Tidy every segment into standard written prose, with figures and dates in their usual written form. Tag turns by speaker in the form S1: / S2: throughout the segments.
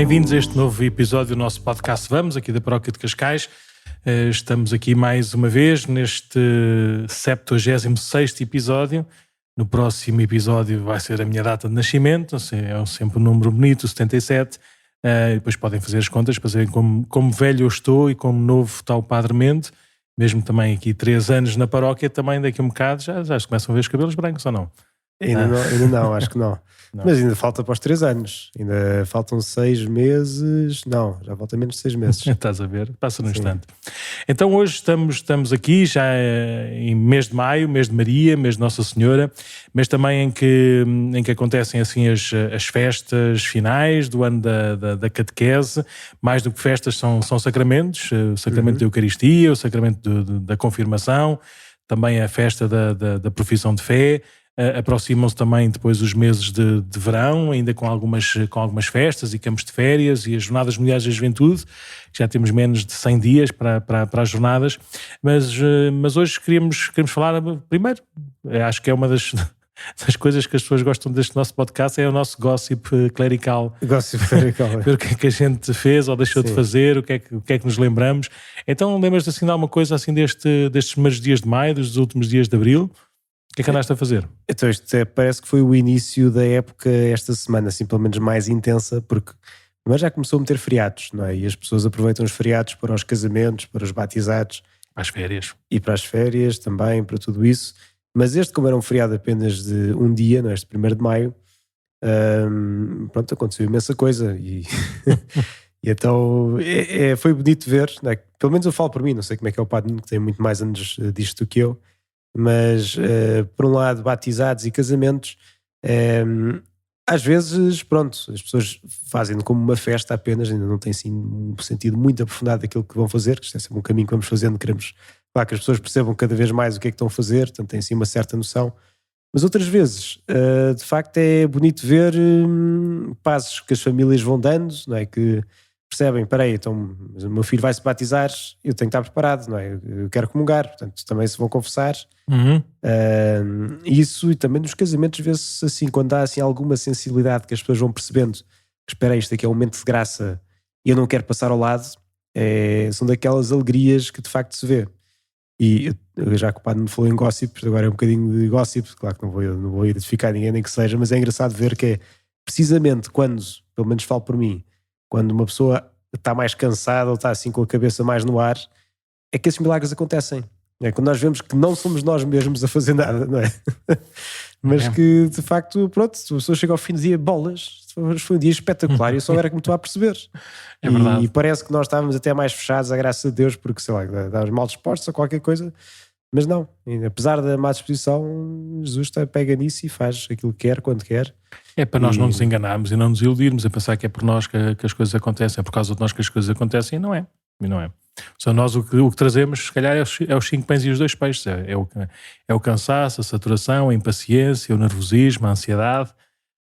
S1: Bem-vindos a este novo episódio do nosso podcast Vamos, aqui da Paróquia de Cascais. Estamos aqui mais uma vez neste 76º episódio. No próximo episódio vai ser a minha data de nascimento, é sempre um número bonito, 77. Depois podem fazer as contas para verem como velho eu estou e como novo está o Padre Mendo. Mesmo também aqui 3 anos na paróquia, também daqui a um bocado já se começam a ver os cabelos brancos ou não?
S2: Ainda não, acho que não. Não. Mas ainda falta para os 3 anos. Ainda faltam 6 meses. Não, já falta menos de 6 meses.
S1: Estás a ver? Passa no instante. Então hoje estamos aqui já em mês de maio, mês de Maria, mês de Nossa Senhora, mês também em que acontecem assim as festas finais do ano da catequese. Mais do que festas são sacramentos, o sacramento da Eucaristia, o sacramento da confirmação, também a festa da profissão de fé. Aproximam-se também depois os meses de verão, ainda com algumas festas e campos de férias e as Jornadas Mundiais da Juventude, que já temos menos de 100 dias para as jornadas, mas hoje queríamos falar primeiro, acho que é uma das coisas que as pessoas gostam deste nosso podcast, é o nosso gossip clerical.
S2: Gossip clerical.
S1: Ver o que é que a gente fez ou deixou de fazer, o que é que nos lembramos. Então lembras-te assim de alguma coisa assim destes primeiros dias de maio, dos últimos dias de abril? O que é que andaste a fazer?
S2: Então isto parece que foi o início da época esta semana, assim pelo menos mais intensa, porque mas já começou a meter feriados, não é? E as pessoas aproveitam os feriados para os casamentos, para os batizados.
S1: Para as férias.
S2: E para as férias também, para tudo isso. Mas este, como era um feriado apenas de um dia, não é? Este 1º de maio, pronto, aconteceu imensa coisa. E, e então foi bonito ver, não é? Pelo menos eu falo por mim, não sei como é que é o Padre, que tem muito mais anos disto do que eu. Mas por um lado batizados e casamentos às vezes pronto, as pessoas fazem como uma festa apenas, ainda não tem assim um sentido muito aprofundado daquilo que vão fazer, que isto é sempre um caminho que vamos fazendo, queremos que as pessoas percebam cada vez mais o que é que estão a fazer, portanto têm assim uma certa noção, mas outras vezes de facto é bonito ver passos que as famílias vão dando, não é? Que percebem, peraí, então o meu filho vai se batizar, eu tenho que estar preparado, não é? Eu quero comungar, portanto também se vão confessar. Isso, e também nos casamentos vê-se assim, quando há assim alguma sensibilidade que as pessoas vão percebendo que espera, isto aqui é um momento de graça e eu não quero passar ao lado, são daquelas alegrias que de facto se vê. E já que o Padre me falou em gossip, agora é um bocadinho de gossip, claro que não vou identificar ninguém nem que seja, mas é engraçado ver que é precisamente quando, pelo menos falo por mim, quando uma pessoa está mais cansada ou está assim com a cabeça mais no ar, é que esses milagres acontecem. É quando nós vemos que não somos nós mesmos a fazer nada, não é? Mas que de facto, pronto, a pessoa chega ao fim do dia, bolas, foi um dia espetacular e eu só era que me estou a perceber.
S1: É verdade.
S2: E parece que nós estávamos até mais fechados, a graça de Deus, porque sei lá, estávamos mal dispostos a qualquer coisa, mas não, apesar da má disposição, Jesus pega nisso e faz aquilo que quer, quando quer.
S1: É para nós não nos enganarmos e não nos iludirmos a pensar que é por nós que as coisas acontecem, é por causa de nós que as coisas acontecem, e não é. Só nós o que trazemos, se calhar, é os 5 pães e os 2 peixes. É o cansaço, a saturação, a impaciência, o nervosismo, a ansiedade,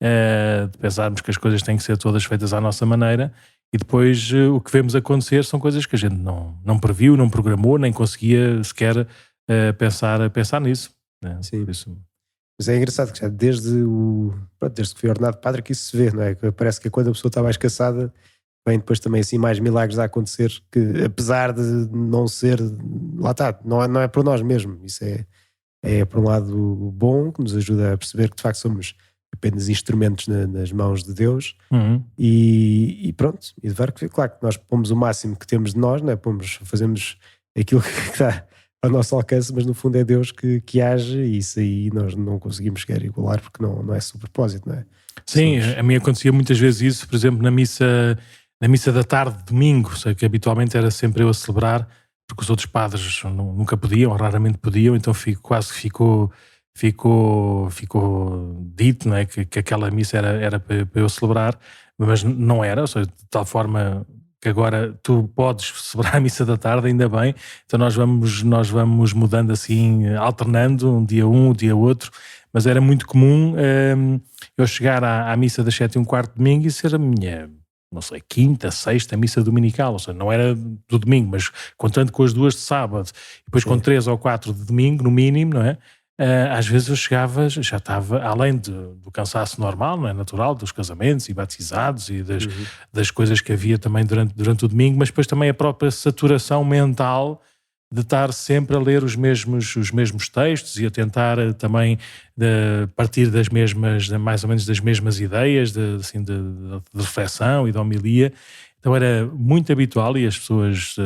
S1: de pensarmos que as coisas têm que ser todas feitas à nossa maneira, e depois o que vemos acontecer são coisas que a gente não previu, não programou, nem conseguia sequer pensar nisso. Né?
S2: Sim.
S1: Por isso...
S2: Mas é engraçado que já desde que fui ordenado padre que isso se vê, não é? Que parece que quando a pessoa está mais cansada, vem depois também assim mais milagres a acontecer, que apesar de não ser, lá está, não é por nós mesmo, isso é por um lado bom, que nos ajuda a perceber que de facto somos apenas instrumentos nas mãos de Deus. E pronto, e de ver que claro que nós pomos o máximo que temos de nós, não é? Fazemos aquilo que está ao nosso alcance, mas no fundo é Deus que age, e isso aí nós não conseguimos sequer igualar porque não é seu propósito, não é?
S1: Sim, a mim acontecia muitas vezes isso, por exemplo, na missa da tarde de domingo, sei que habitualmente era sempre eu a celebrar, porque os outros padres nunca podiam, raramente podiam, então quase ficou dito, não é, que aquela missa era para eu celebrar, mas não era, ou seja, de tal forma que agora tu podes celebrar a missa da tarde, ainda bem, então nós vamos mudando assim, alternando um dia outro, mas era muito comum eu chegar à missa das 7h15 domingo e ser a minha, não sei, 5ª, 6ª missa dominical, ou seja, não era do domingo, mas contando com as 2 de sábado, e depois com 3 ou 4 de domingo, no mínimo, não é? às vezes eu chegava, já estava, além do cansaço normal, não é, natural, dos casamentos e batizados e das coisas que havia também durante o domingo, mas depois também a própria saturação mental de estar sempre a ler os mesmos textos e a tentar também partir das mesmas, mais ou menos das mesmas ideias assim, de reflexão e de homilia. Então era muito habitual e as pessoas,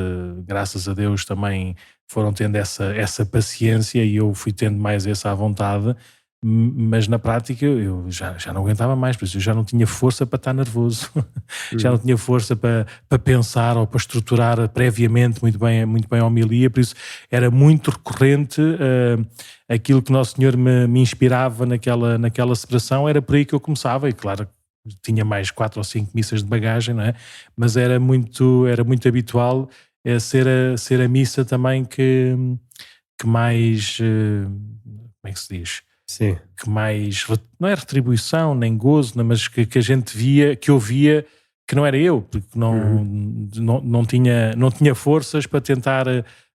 S1: graças a Deus, também foram tendo essa paciência e eu fui tendo mais essa à vontade, mas na prática eu já não aguentava mais, por isso eu já não tinha força para estar nervoso, já não tinha força para pensar ou para estruturar previamente muito bem a homilia, por isso era muito recorrente aquilo que Nosso Senhor me inspirava naquela separação, era por aí que eu começava e claro, tinha mais 4 ou 5 missas de bagagem, não é? Mas era muito habitual ser a missa também que mais, como é que se diz?
S2: Sim.
S1: Que mais, não é retribuição, nem gozo, mas que a gente via, que eu via que não era eu, porque não tinha forças para tentar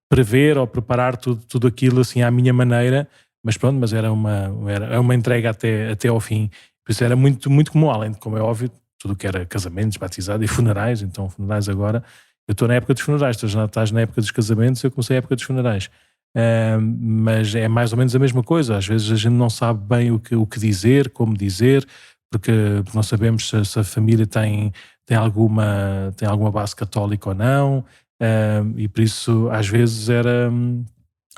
S1: prever ou preparar tudo aquilo assim à minha maneira, mas pronto, mas era uma entrega até ao fim. Por isso era muito, muito comum, além de, como é óbvio, tudo que era casamentos, batizados e funerais. Então, funerais agora, eu estou na época dos funerais, tu já estás na época dos casamentos, eu comecei a época dos funerais. Mas é mais ou menos a mesma coisa. Às vezes a gente não sabe bem o que dizer, como dizer, porque não sabemos se a família tem alguma base católica ou não, e por isso às vezes era...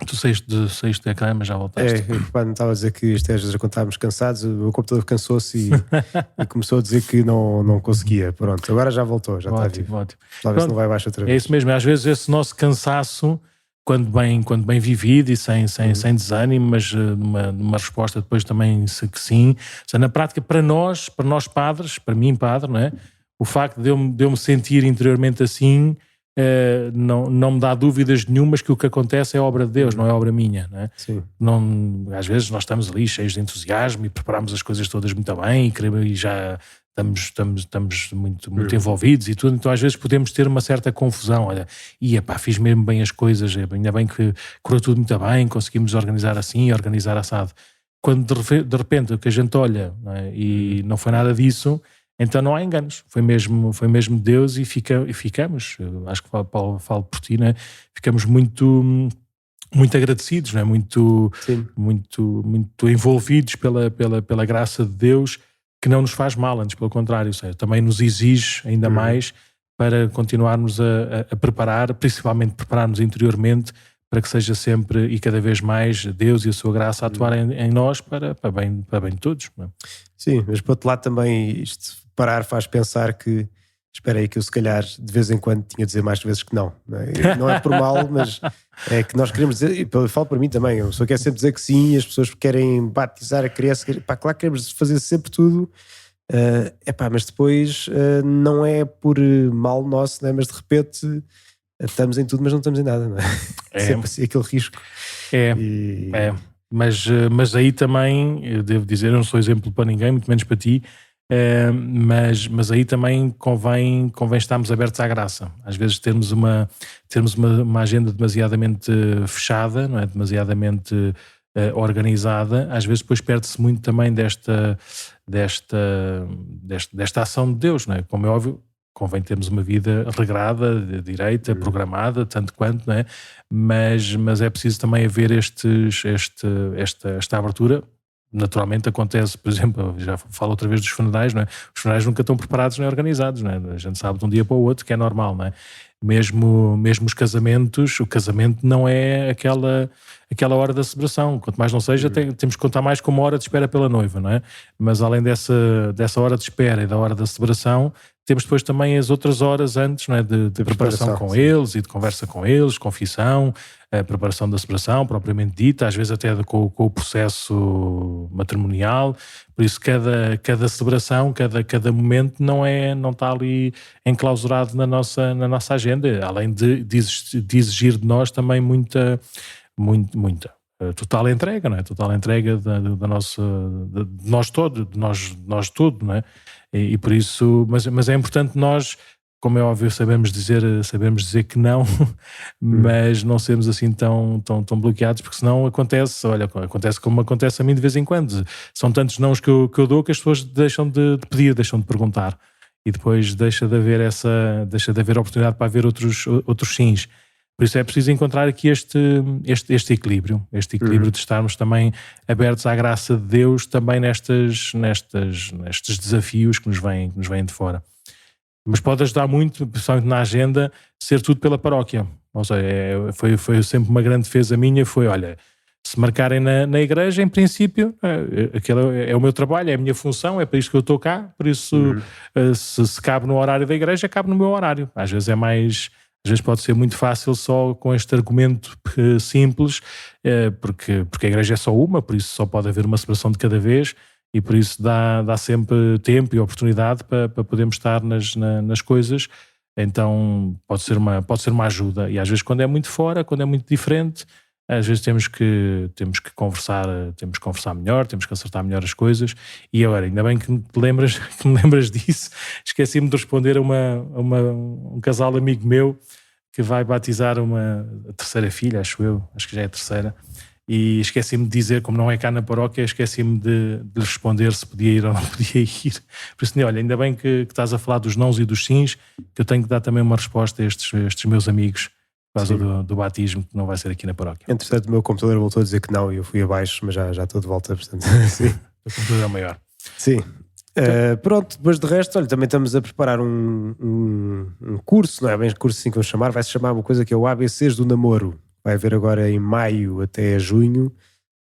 S1: Tu saíste de ecrã, mas já voltaste.
S2: Não estava a dizer que isto às vezes quando estávamos cansados, o meu computador cansou-se e começou a dizer que não conseguia. Pronto, agora já voltou, já está vivo.
S1: Ótimo.
S2: Talvez não vai abaixo outra vez.
S1: É isso mesmo, às vezes esse nosso cansaço, quando bem vivido e sem desânimo, mas numa resposta depois também que sim. Na prática, para nós padres, para mim padre, não é? O facto de eu me sentir interiormente assim... não me dá dúvidas nenhumas que o que acontece é obra de Deus, não é obra minha, não é?
S2: Sim.
S1: Às vezes nós estamos ali cheios de entusiasmo e preparamos as coisas todas muito bem e já estamos muito envolvidos e tudo, então às vezes podemos ter uma certa confusão, olha, fiz mesmo bem as coisas, ainda bem que correu tudo muito bem, conseguimos organizar assim, organizar assado. Quando de repente o que a gente olha, não é? E não foi nada disso, então não há enganos, foi mesmo Deus e ficamos, acho que falo por ti, né? Ficamos muito agradecidos, né? muito envolvidos pela graça de Deus, que não nos faz mal, antes pelo contrário, ou seja, também nos exige ainda mais para continuarmos a preparar, principalmente preparar-nos interiormente, para que seja sempre e cada vez mais Deus e a sua graça a atuar em nós para bem de todos. Não é?
S2: Sim, mas por outro lado também isto parar faz pensar que, espera aí que eu se calhar de vez em quando tinha de dizer mais vezes que não. Não é por mal, mas é que nós queremos dizer, e eu falo para mim também, eu só quero sempre dizer que sim, e as pessoas querem batizar a criança, claro que queremos fazer sempre tudo, mas depois não é por mal nosso, né? Mas de repente estamos em tudo, mas não estamos em nada, não é? Sempre assim, aquele risco.
S1: Mas aí também, eu devo dizer, eu não sou exemplo para ninguém, muito menos para ti, mas aí também convém estarmos abertos à graça. Às vezes termos uma agenda demasiadamente fechada, não é? Demasiadamente organizada, às vezes depois perde-se muito também desta ação de Deus, não é? Como é óbvio, convém termos uma vida regrada, direita, programada, tanto quanto, não é? Mas é preciso também haver esta abertura. Naturalmente acontece, por exemplo, já falo outra vez dos funerais, não é? Os funerais nunca estão preparados nem organizados, não é? A gente sabe de um dia para o outro que é normal, não é? Mesmo os casamentos, o casamento não é aquela hora da celebração, quanto mais não seja, temos que contar mais com uma hora de espera pela noiva, não é? Mas além dessa hora de espera e da hora da celebração, temos depois também as outras horas antes, não é? De preparação com eles e de conversa com eles, confissão, a preparação da celebração propriamente dita, às vezes até com o processo matrimonial. Por isso cada celebração, cada momento não está ali enclausurado na nossa agenda, além de exigir de nós também muita total entrega, não é? Total entrega da nossa, de nós todos, de nós tudo, não é? E por isso, mas é importante nós como é óbvio, sabemos dizer que não, mas não sermos assim tão bloqueados, porque senão acontece como acontece a mim de vez em quando. São tantos nãos que eu dou que as pessoas deixam de pedir, deixam de perguntar. E depois deixa de haver oportunidade para haver outros sims. Por isso é preciso encontrar aqui este equilíbrio, de estarmos também abertos à graça de Deus também nestes desafios que nos vêm de fora. Mas pode ajudar muito, principalmente na agenda, ser tudo pela paróquia. Ou seja, foi sempre uma grande defesa minha, olha, se marcarem na igreja, em princípio, aquilo é o meu trabalho, é a minha função, é para isso que eu estou cá, por isso se cabe no horário da igreja, cabe no meu horário. Às vezes pode ser muito fácil só com este argumento simples, porque a igreja é só uma, por isso só pode haver uma celebração de cada vez, e por isso dá sempre tempo e oportunidade para podermos estar nas coisas. Então pode ser uma ajuda, e às vezes quando é muito fora, quando é muito diferente, às vezes temos que conversar melhor, temos que acertar melhor as coisas. E agora, ainda bem que me lembras disso, esqueci-me de responder a um casal amigo meu que vai batizar a terceira filha, acho que já é a terceira, e esqueci-me de dizer, como não é cá na paróquia, esqueci-me de lhe responder se podia ir ou não podia ir. Por isso, olha, ainda bem que estás a falar dos nãos e dos sims, que eu tenho que dar também uma resposta a estes meus amigos por causa do batismo, que não vai ser aqui na paróquia.
S2: Entretanto, o meu computador voltou a dizer que não e eu fui abaixo, mas já estou de volta, portanto, sim.
S1: O computador é o maior.
S2: Sim. Pronto, depois de resto, olha, também estamos a preparar um curso, não é bem curso assim que vamos chamar, vai-se chamar uma coisa que é o ABCs do namoro. Vai haver agora em maio até junho,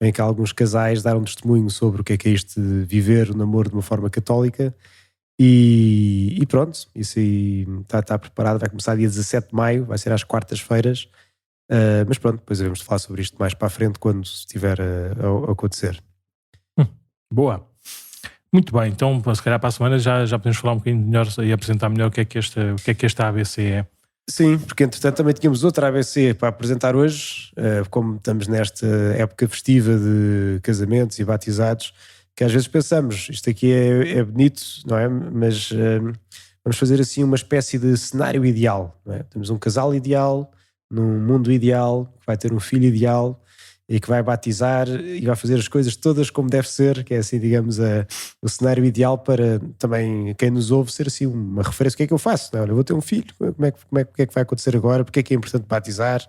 S2: em que alguns casais deram testemunho sobre o que é isto de viver o namoro de uma forma católica. E pronto, isso aí está preparado, vai começar dia 17 de maio, vai ser às quartas-feiras, mas pronto, depois devemos falar sobre isto mais para a frente quando estiver a acontecer.
S1: Boa. Muito bem, então se calhar para a semana já podemos falar um bocadinho melhor e apresentar melhor o que é que esta ABC é.
S2: Sim, porque entretanto também tínhamos outra ABC para apresentar hoje, como estamos nesta época festiva de casamentos e batizados, que às vezes pensamos, isto aqui é bonito, não é? Mas vamos fazer assim uma espécie de cenário ideal, não é? Temos um casal ideal, num mundo ideal, que vai ter um filho ideal e que vai batizar e vai fazer as coisas todas como deve ser, que é assim, digamos, o cenário ideal para também quem nos ouve ser assim uma referência. O que é que eu faço? Não, eu vou ter um filho, o que é que vai acontecer agora? Porque é importante batizar?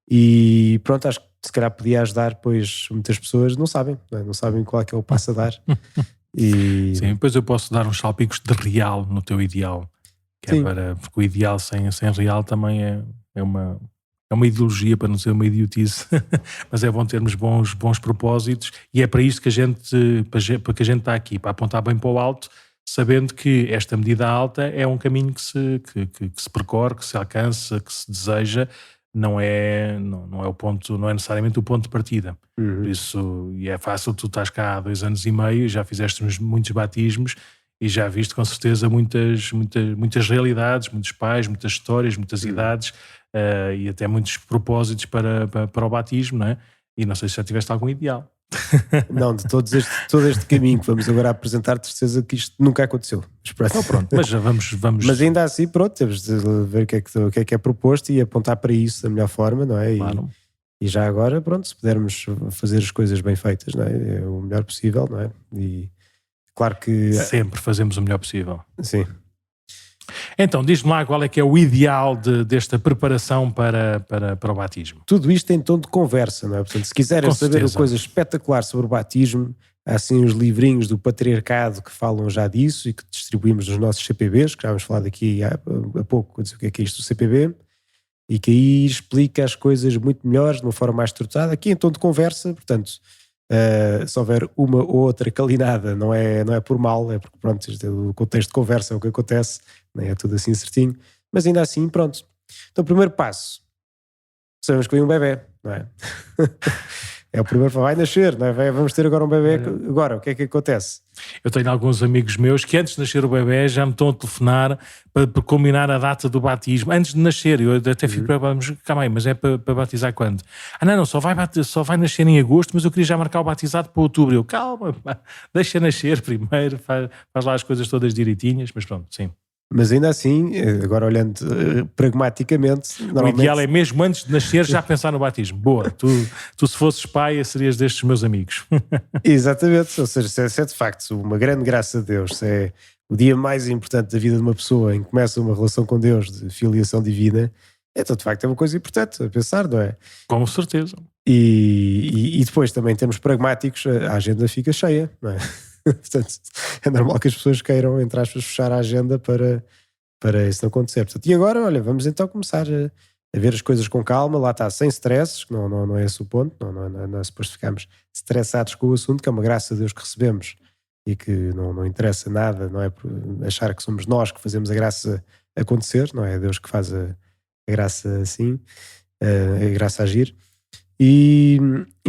S2: E pronto, acho que se calhar podia ajudar, pois muitas pessoas não sabem qual é que é o passo a dar.
S1: Sim, depois eu posso dar uns salpicos de real no teu ideal, que porque o ideal sem real também é uma ideologia, para não ser uma idiotice, mas é bom termos bons propósitos, e é para isto que a gente está aqui, para apontar bem para o alto, sabendo que esta medida alta é um caminho que se percorre, que se alcança, que se deseja, não é o ponto, não é necessariamente o ponto de partida. Por isso, e é fácil, tu estás cá há 2 anos e meio, já fizeste muitos batismos e já viste com certeza muitas realidades, muitos pais, muitas histórias, muitas idades, e até muitos propósitos para o batismo, não é? E não sei se já tiveste algum ideal.
S2: Não, de todo este caminho que vamos agora apresentar, de certeza que isto nunca aconteceu.
S1: Então, pronto, mas já vamos.
S2: Mas ainda assim, pronto, temos de ver o que é proposto e apontar para isso da melhor forma, não é?
S1: Claro.
S2: E já agora, pronto, se pudermos fazer as coisas bem feitas, não é? É o melhor possível, não é? E claro que...
S1: Sempre fazemos o melhor possível.
S2: Sim.
S1: Então, diz-me lá qual é que é o ideal desta preparação para o batismo.
S2: Tudo isto em tom de conversa, não é? Portanto, se quiserem saber coisas espetaculares sobre o batismo, há assim os livrinhos do patriarcado que falam já disso e que distribuímos nos nossos CPBs, que já vamos falar daqui há pouco, o que é isto do CPB, e que aí explica as coisas muito melhores, de uma forma mais estruturada, aqui em tom de conversa, portanto... se houver uma ou outra calinada, não é por mal, é porque pronto, o contexto de conversa é o que acontece, não é tudo assim certinho, mas ainda assim, pronto. Então o primeiro passo, sabemos que vem um bebê, não é? É o primeiro, vai nascer, não é? Vamos ter agora um bebê, agora o que é que acontece?
S1: Eu tenho alguns amigos meus que antes de nascer o bebê já me estão a telefonar para combinar a data do batismo, antes de nascer. Eu até fico preocupado, mas calma aí, mas é para batizar quando? Não, só vai nascer em agosto, mas eu queria já marcar o batizado para outubro. Eu, calma, deixa nascer primeiro, faz lá as coisas todas direitinhas, mas pronto, sim.
S2: Mas ainda assim, agora olhando pragmaticamente,
S1: O ideal é mesmo antes de nascer já pensar no batismo. Boa, tu se fosses pai serias destes meus amigos.
S2: Exatamente, ou seja, se é de facto uma grande graça de Deus, se é o dia mais importante da vida de uma pessoa em que começa uma relação com Deus de filiação divina, então de facto é uma coisa importante a pensar, não é?
S1: Com certeza.
S2: E depois também, em termos pragmáticos, a agenda fica cheia, não é? Portanto, é normal que as pessoas queiram, entre aspas, fechar a agenda para isso não acontecer. Portanto, e agora, olha, vamos então começar a ver as coisas com calma, lá está, sem stresses, que não é esse o ponto, não é suposto ficarmos estressados com o assunto, que é uma graça de Deus que recebemos e que não interessa nada, não é por achar que somos nós que fazemos a graça acontecer, não é Deus que faz a graça assim, a graça agir. E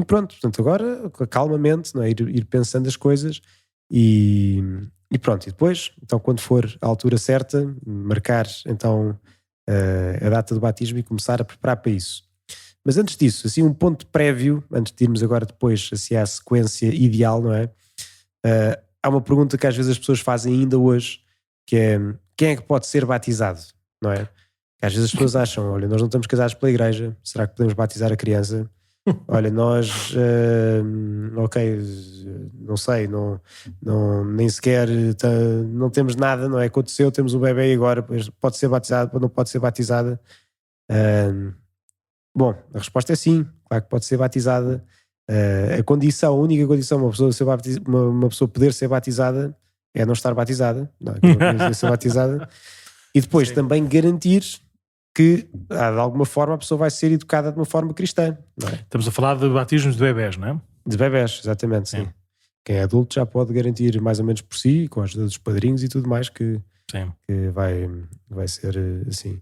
S2: pronto, portanto, agora calmamente, não é? Ir pensando as coisas e pronto. E depois, então, quando for a altura certa, marcar então a data do batismo e começar a preparar para isso. Mas antes disso, assim, um ponto prévio, antes de irmos agora depois assim, à sequência ideal, não é? Há uma pergunta que às vezes as pessoas fazem ainda hoje, que é: quem é que pode ser batizado? Não é? Que às vezes as pessoas acham: olha, nós não estamos casados pela igreja, será que podemos batizar a criança? Olha, nós, ok, não sei, nem sequer não temos nada, não é? Aconteceu, temos um bebê e agora pode ser batizado, não pode ser batizada. Bom, a resposta é sim, claro que pode ser batizada. A única condição uma pessoa poder ser batizada é não estar batizada, não é ser batizada. E depois
S1: Sim.
S2: também garantir que de alguma forma a pessoa vai ser educada de uma forma cristã, não é?
S1: Estamos a falar de batismos de bebés, não é?
S2: De bebés, exatamente, sim. Quem é adulto já pode garantir mais ou menos por si, com a ajuda dos padrinhos e tudo mais, que vai ser assim.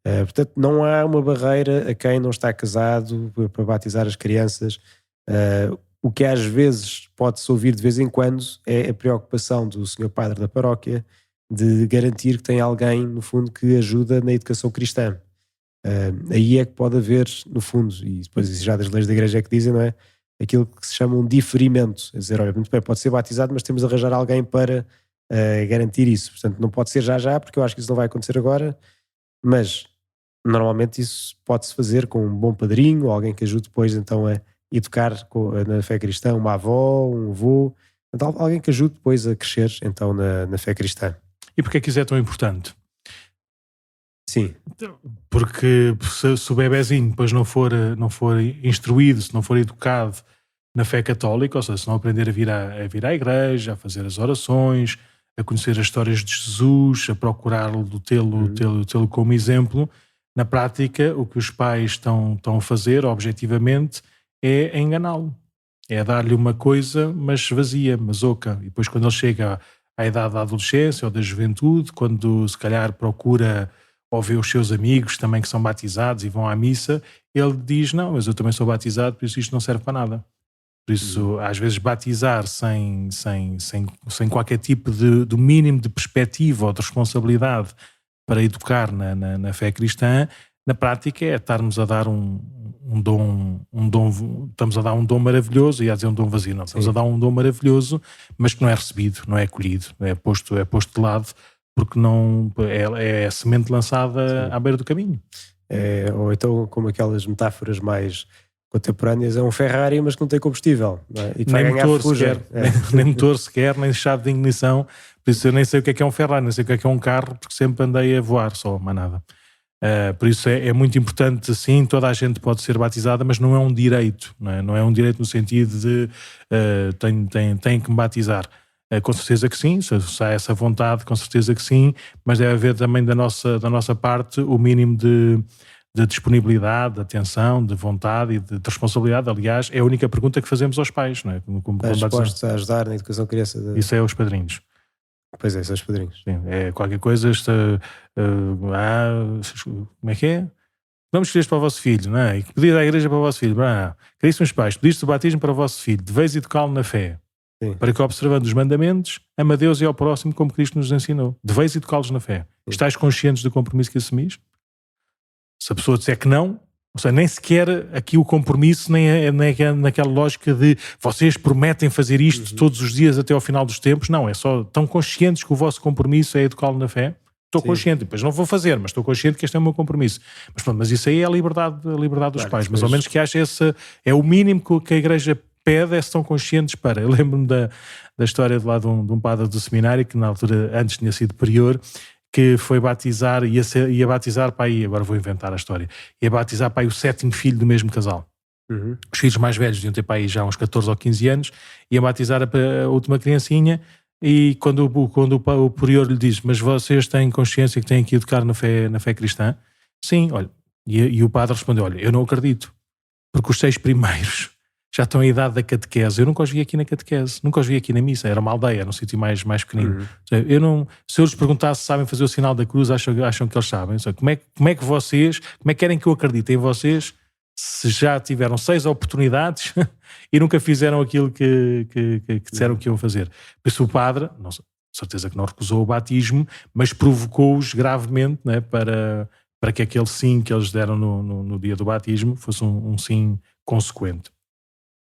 S2: Portanto, não há uma barreira a quem não está casado para batizar as crianças. O que às vezes pode-se ouvir de vez em quando é a preocupação do senhor padre da paróquia de garantir que tem alguém, no fundo, que ajuda na educação cristã. Aí é que pode haver, no fundo, e depois já das leis da igreja é que dizem, não é? Aquilo que se chama um diferimento. É dizer, olha, muito bem, pode ser batizado, mas temos de arranjar alguém para garantir isso. Portanto, não pode ser já, porque eu acho que isso não vai acontecer agora, mas normalmente isso pode-se fazer com um bom padrinho, ou alguém que ajude depois então a educar na fé cristã, uma avó, um avô, então, alguém que ajude depois a crescer então na fé cristã.
S1: E porquê é que isso é tão importante?
S2: Sim.
S1: Porque se o bebezinho depois não for instruído, se não for educado na fé católica, ou seja, se não aprender a vir à igreja, a fazer as orações, a conhecer as histórias de Jesus, a procurá-lo, tê-lo como exemplo, na prática o que os pais estão a fazer objetivamente é enganá-lo. É dar-lhe uma coisa, mas vazia, mas oca. E depois quando ele chega à idade da adolescência ou da juventude, quando se calhar procura ou vê os seus amigos também que são batizados e vão à missa, ele diz, não, mas eu também sou batizado, por isso isto não serve para nada. Por isso, às vezes, batizar sem qualquer tipo do mínimo de perspectiva ou de responsabilidade para educar na fé cristã, na prática é estarmos a dar um dom, estamos a dar um dom maravilhoso, ia dizer um dom vazio, não, estamos a dar um dom maravilhoso, mas que não é recebido, não é acolhido, é posto de lado, porque não é a semente lançada à beira do caminho.
S2: Ou então, como aquelas metáforas mais contemporâneas, é um Ferrari, mas que não tem combustível, não é? E que vai ganhar ferrugem.
S1: Nem motor sequer, nem chave de ignição. Por isso eu nem sei o que é um Ferrari, nem sei o que é um carro, porque sempre andei a voar só, mais nada. Por isso é muito importante, sim, toda a gente pode ser batizada, mas não é um direito, não é um direito no sentido de tem que me batizar. Com certeza que sim, se há essa vontade, com certeza que sim, mas deve haver também da nossa parte o mínimo de disponibilidade, de atenção, de vontade e de responsabilidade. Aliás, é a única pergunta que fazemos aos pais, não é?
S2: Estás dispostos a ajudar na educação da criança?
S1: Isso é aos padrinhos.
S2: Pois é, são os padrinhos.
S1: Sim, é qualquer coisa, como é que é? Vamos escolher para o vosso filho, não é? E pedir à igreja para o vosso filho. Caríssimos pais, pediste o batismo para o vosso filho, deveis educá-lo na fé. Sim. Para que, observando os mandamentos, ama a Deus e ao próximo como Cristo nos ensinou. Deveis educá-los na fé. Sim. Estais conscientes do compromisso que assumis? Se a pessoa disser que não, ou seja, nem sequer aqui o compromisso nem é naquela lógica de vocês prometem fazer isto todos os dias até ao final dos tempos. Não, é só tão conscientes que o vosso compromisso é educá-lo na fé. estou consciente, depois não vou fazer, mas estou consciente que este é o meu compromisso. Mas pronto, mas isso aí é a liberdade dos pais, mas ao menos que acha esse, é o mínimo que a Igreja pede, é se estão conscientes para. Eu lembro-me da história de lá de um padre do seminário, que na altura antes tinha sido prior, que foi batizar, ia batizar para aí, agora vou inventar a história, ia batizar para aí o 7º filho do mesmo casal. Os filhos mais velhos deviam ter para aí já uns 14 ou 15 anos, ia batizar a última criancinha, e quando o prior lhe diz, mas vocês têm consciência que têm que educar na fé cristã? Sim, olha, e o padre respondeu, olha, eu não acredito, porque os 6 primeiros já estão em idade da catequese. Eu nunca os vi aqui na catequese, nunca os vi aqui na missa. Era uma aldeia, era um sítio mais pequenino. Se eu lhes perguntasse se sabem fazer o sinal da cruz, acham que eles sabem. Como é que querem que eu acredite em vocês se já tiveram 6 oportunidades e nunca fizeram aquilo que disseram que iam fazer? Por isso o padre, não sei, certeza que não recusou o batismo, mas provocou-os gravemente, né, para que aquele sim que eles deram no dia do batismo fosse um sim consequente.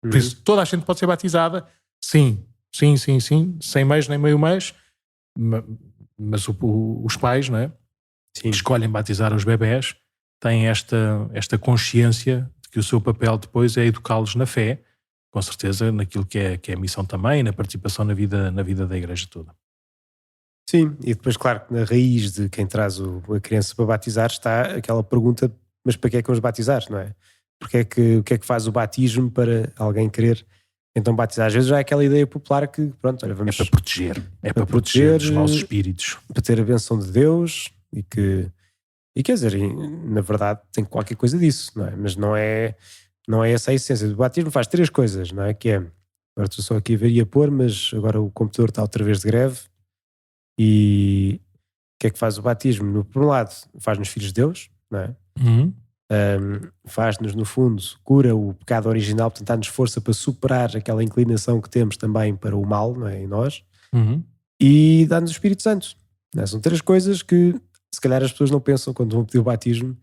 S1: Por isso, toda a gente pode ser batizada, sim, sem mês nem meio mês, mas os pais, não é? Que escolhem batizar os bebés, têm esta consciência de que o seu papel depois é educá-los na fé, com certeza naquilo que é a missão também, na participação na vida da Igreja toda.
S2: Sim, e depois, claro, na raiz de quem traz a criança para batizar está aquela pergunta, mas para que é que vamos batizar, não é? O que é que faz o batismo para alguém querer então batizar? Às vezes já é aquela ideia popular que, pronto, olha, vamos...
S1: É para proteger. É para proteger os maus espíritos.
S2: Para ter a benção de Deus e quer dizer, na verdade tem qualquer coisa disso, não é? Mas não é essa a essência. O batismo faz 3 coisas, não é? Que é, agora estou só aqui a ver e a pôr, mas agora o computador está outra vez de greve. E o que é que faz o batismo? Por um lado, faz-nos filhos de Deus, não é? Faz-nos, no fundo, cura o pecado original, portanto dá-nos força para superar aquela inclinação que temos também para o mal, não é? Em nós. E dá-nos o Espírito Santo, não é? São 3 coisas que se calhar as pessoas não pensam quando vão pedir o batismo,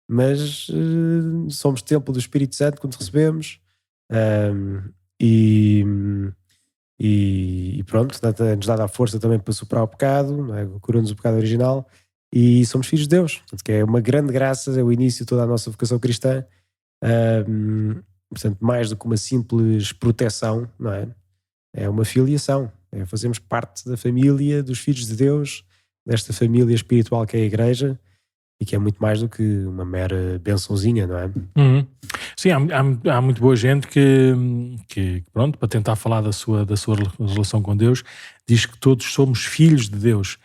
S2: mas somos templo do Espírito Santo quando recebemos, e pronto, nos dá a força também para superar o pecado, não é? Cura-nos o pecado original. E somos filhos de Deus, portanto, que é uma grande graça, é o início de toda a nossa vocação cristã. Portanto, mais do que uma simples proteção, não é? É uma filiação, fazemos parte da família dos filhos de Deus, desta família espiritual que é a Igreja, e que é muito mais do que uma mera bençãozinha, não é?
S1: Sim, há muito boa gente que, pronto, para tentar falar da sua relação com Deus, diz que todos somos filhos de Deus.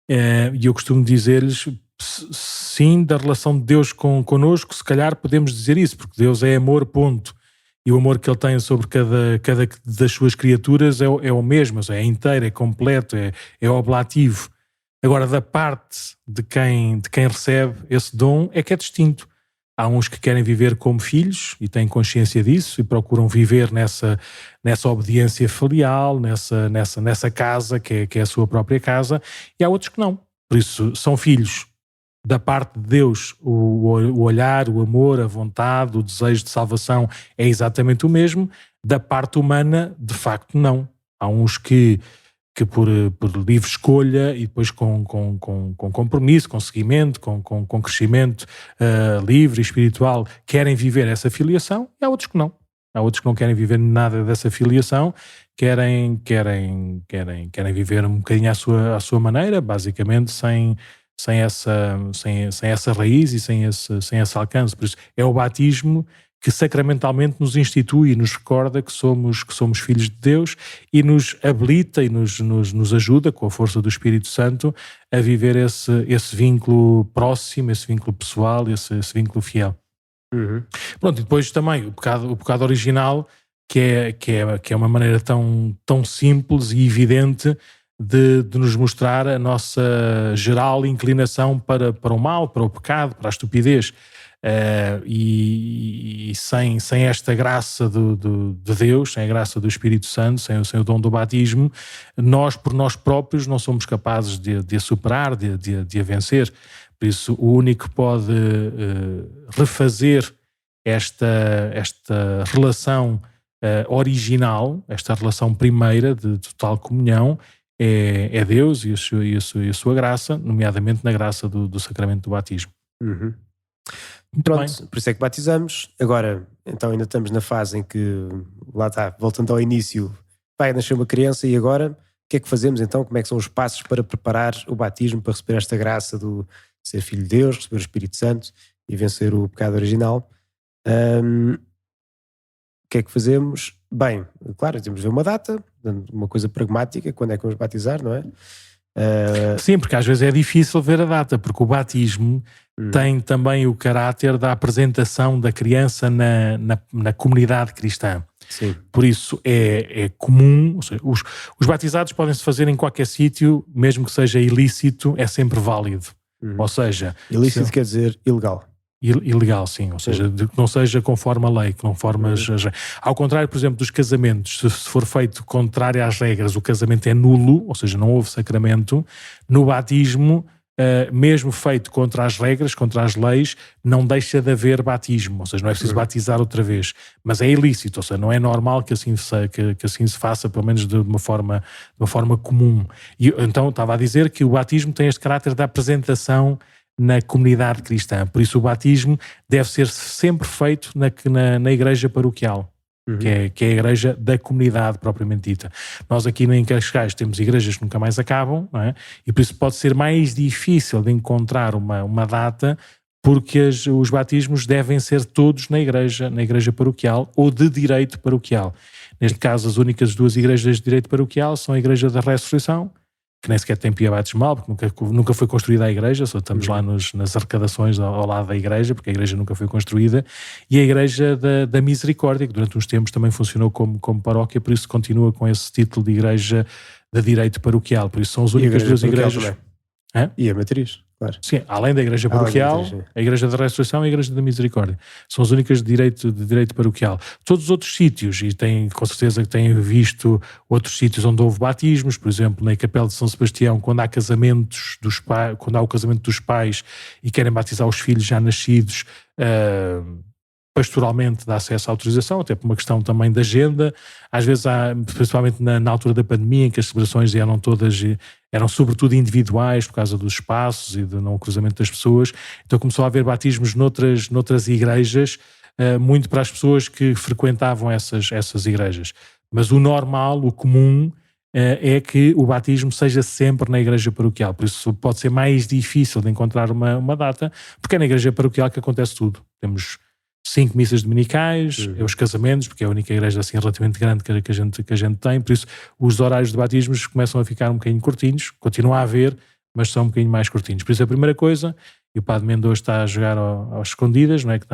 S1: E eu costumo dizer-lhes, sim, da relação de Deus connosco, se calhar podemos dizer isso, porque Deus é amor, ponto. E o amor que Ele tem sobre cada das suas criaturas é o mesmo, é inteiro, é completo, é oblativo. Agora, da parte de quem recebe esse dom é que é distinto. Há uns que querem viver como filhos e têm consciência disso e procuram viver nessa obediência filial, nessa casa que é a sua própria casa, e há outros que não. Por isso, são filhos. Da parte de Deus, o olhar, o amor, a vontade, o desejo de salvação é exatamente o mesmo. Da parte humana, de facto, não. Há uns que por livre escolha e depois com compromisso, com seguimento, com crescimento livre e espiritual, querem viver essa filiação, e há outros que não. Há outros que não querem viver nada dessa filiação, querem viver um bocadinho à sua maneira, basicamente sem essa raiz e sem esse alcance. Por isso, é o batismo que sacramentalmente nos institui e nos recorda que somos filhos de Deus e nos habilita e nos ajuda, com a força do Espírito Santo, a viver esse vínculo próximo, esse vínculo pessoal, esse vínculo fiel. Pronto, e depois também o pecado original, que é uma maneira tão simples e evidente de nos mostrar a nossa geral inclinação para o mal, para o pecado, para a estupidez. E sem esta graça de Deus, sem a graça do Espírito Santo, sem o dom do batismo, nós por nós próprios não somos capazes de a superar, de a vencer. Por isso, o único que pode refazer esta relação original, esta relação primeira de total comunhão, é Deus e a sua graça, nomeadamente na graça do sacramento do batismo.
S2: Uhum.
S1: Muito
S2: Pronto,
S1: bem.
S2: por isso é que batizamos. Agora, então ainda estamos na fase em que, lá está, voltando ao início, vai nascer uma criança e agora o que é que fazemos então? Como é que são os passos para preparar o batismo, para receber esta graça do ser filho de Deus, receber o Espírito Santo e vencer o pecado original? O que é que fazemos? Bem, claro, temos de ver uma data, uma coisa pragmática, quando é que vamos batizar, não é?
S1: Sim, porque às vezes é difícil ver a data, porque o batismo tem também o caráter da apresentação da criança na comunidade cristã.
S2: Sim.
S1: Por isso é comum, ou seja, os batizados podem-se fazer em qualquer sítio, mesmo que seja ilícito, é sempre válido. Ou seja...
S2: Ilícito quer dizer ilegal.
S1: Ilegal, sim, ou seja, que não seja conforme a lei, que não forme as... Ao contrário, por exemplo, dos casamentos, se for feito contrário às regras, o casamento é nulo, ou seja, não houve sacramento. No batismo, mesmo feito contra as regras, contra as leis, não deixa de haver batismo, ou seja, não é preciso batizar outra vez, mas é ilícito, ou seja, não é normal que assim se faça, pelo menos de uma forma comum. E então estava a dizer que o batismo tem este caráter da apresentação na comunidade cristã, por isso o batismo deve ser sempre feito na igreja paroquial, que é a igreja da comunidade propriamente dita. Nós aqui em Cascais temos igrejas que nunca mais acabam, não é? E por isso pode ser mais difícil de encontrar uma data, porque os batismos devem ser todos na igreja paroquial ou de direito paroquial. Neste caso, as únicas duas igrejas de direito paroquial são a Igreja da Ressurreição, que nem sequer tem pia batismal, porque nunca foi construída a igreja, só estamos lá nas arrecadações ao lado da igreja, porque a igreja nunca foi construída, e a Igreja da Misericórdia, que durante uns tempos também funcionou como paróquia, por isso continua com esse título de igreja de direito paroquial, por isso são as únicas duas igrejas.
S2: E a matriz, claro.
S1: Sim, além da igreja paroquial, a Igreja da Ressurreição e a Igreja da Misericórdia. São as únicas de direito paroquial. Todos os outros sítios, e com certeza que têm visto outros sítios onde houve batismos, por exemplo, na Capela de São Sebastião, quando há quando há o casamento dos pais e querem batizar os filhos já nascidos, pastoralmente dá acesso à autorização, até por uma questão também de agenda. Às vezes principalmente na altura da pandemia, em que as celebrações eram sobretudo individuais por causa dos espaços e do não cruzamento das pessoas, então começou a haver batismos noutras igrejas, muito para as pessoas que frequentavam essas igrejas. Mas o normal, o comum, é que o batismo seja sempre na igreja paroquial, por isso pode ser mais difícil de encontrar uma data, porque é na igreja paroquial que acontece tudo. Temos 5 missas dominicais, os casamentos, porque é a única igreja assim relativamente grande que a gente tem, por isso os horários de batismos começam a ficar um bocadinho curtinhos, continua a haver, mas são um bocadinho mais curtinhos. Por isso a primeira coisa, e o Padre Mendoza está a jogar às escondidas, não é? Que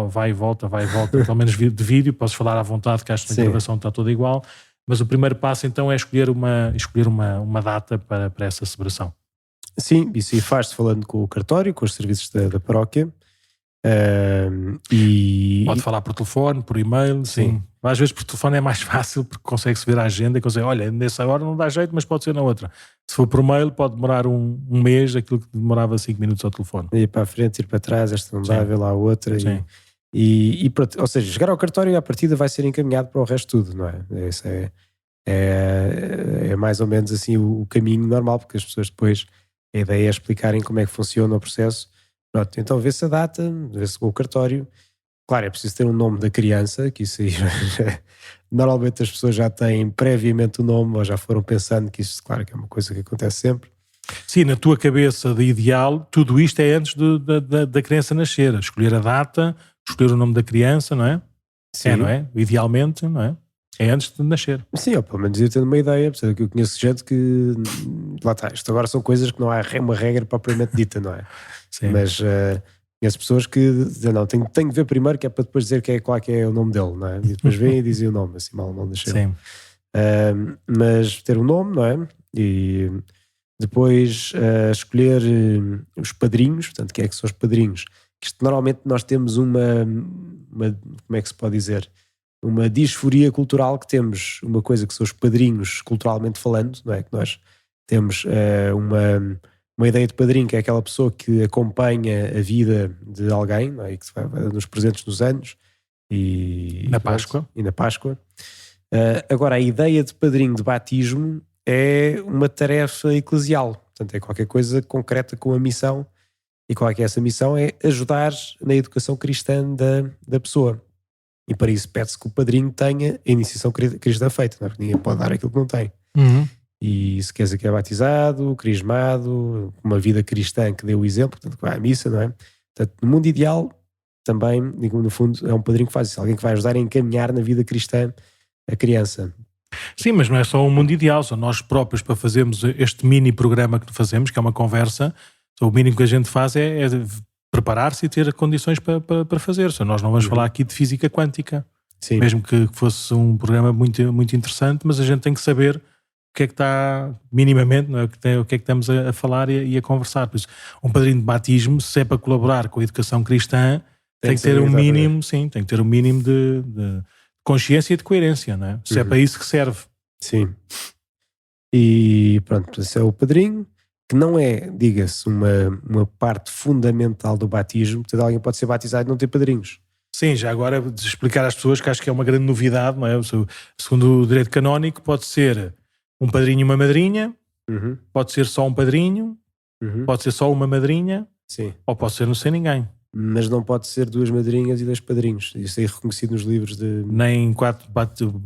S1: vai e volta, pelo menos de vídeo, posso falar à vontade, que acho que a gravação está toda igual, mas o primeiro passo então é escolher uma data para essa celebração.
S2: Sim, isso faz-se falando com o cartório, com os serviços da paróquia.
S1: Pode falar por telefone, por e-mail, sim. Às vezes por telefone é mais fácil porque consegue-se ver a agenda e consegue, olha, nessa hora não dá jeito, mas pode ser na outra. Se for por mail pode demorar um mês, aquilo que demorava 5 minutos ao telefone.
S2: Ir para a frente, ir para trás, esta não dá, ver lá a outra. Ou seja, chegar ao cartório e à partida vai ser encaminhado para o resto tudo, não é? Isso é mais ou menos assim o caminho normal, porque as pessoas depois, a ideia é explicarem como é que funciona o processo. Pronto, então vê-se a data, vê-se o cartório. Claro, é preciso ter um nome da criança, que isso aí normalmente as pessoas já têm previamente o nome ou já foram pensando que isso, claro, que é uma coisa que acontece sempre.
S1: Sim, na tua cabeça de ideal, tudo isto é antes da criança nascer. Escolher a data, escolher o nome da criança, não é?
S2: Sim.
S1: Não é? Idealmente, não é? É antes de nascer.
S2: Sim, ou pelo menos ir tendo uma ideia, porque eu conheço gente que, lá está, isto agora são coisas que não há uma regra propriamente dita, não é?
S1: Sim.
S2: Mas conheço pessoas que dizem, não, tenho de ver primeiro, que é para depois dizer qual é que é o nome dele, não é? E depois vêm e dizem o nome, assim mal nasceu.
S1: Sim.
S2: Mas ter um nome, não é? E depois escolher os padrinhos, portanto, quem é que são os padrinhos? Isto, normalmente nós temos uma, como é que se pode dizer? Uma disforia cultural, que temos uma coisa que são os padrinhos culturalmente falando, não é? Que nós temos uma ideia de padrinho, que é aquela pessoa que acompanha a vida de alguém, não é? E que se vai nos presentes nos anos e
S1: na Páscoa.
S2: Agora, a ideia de padrinho de batismo é uma tarefa eclesial. Portanto, é qualquer coisa concreta com a missão. E qual é que é essa missão? É ajudar na educação cristã da pessoa. E para isso pede-se que o padrinho tenha a iniciação cristã feita, não é? Porque ninguém pode dar aquilo que não tem. E se quer dizer que é batizado, crismado, uma vida cristã que dê o exemplo, portanto que vai à missa, não é? Portanto, no mundo ideal, também, no fundo, é um padrinho que faz isso, alguém que vai ajudar a encaminhar na vida cristã a criança.
S1: Sim, mas não é só um mundo ideal, são nós próprios para fazermos este mini programa que fazemos, que é uma conversa. O mínimo que a gente faz é preparar-se e ter condições para fazer. Nós não vamos falar aqui de física quântica,
S2: Sim.
S1: Mesmo que fosse um programa muito, muito interessante, mas a gente tem que saber o que é que está minimamente, não é? O que é que estamos a falar e a conversar. Por isso, um padrinho de batismo, se é para colaborar com a educação cristã, tem que ter um mínimo, sim, tem que ter um mínimo de consciência e de coerência, não é? Se é para isso que serve.
S2: Sim. E pronto, esse é o padrinho, que não é, diga-se, uma parte fundamental do batismo. Portanto, alguém pode ser batizado e não ter padrinhos.
S1: Sim, já agora de explicar às pessoas que acho que é uma grande novidade, não é? Segundo o direito canónico, pode ser um padrinho e uma madrinha, pode ser só um padrinho, pode ser só uma madrinha,
S2: sim,
S1: ou pode ser não ser ninguém.
S2: Mas não pode ser 2 madrinhas e 2 padrinhos. Isso é reconhecido nos livros de...
S1: Nem 4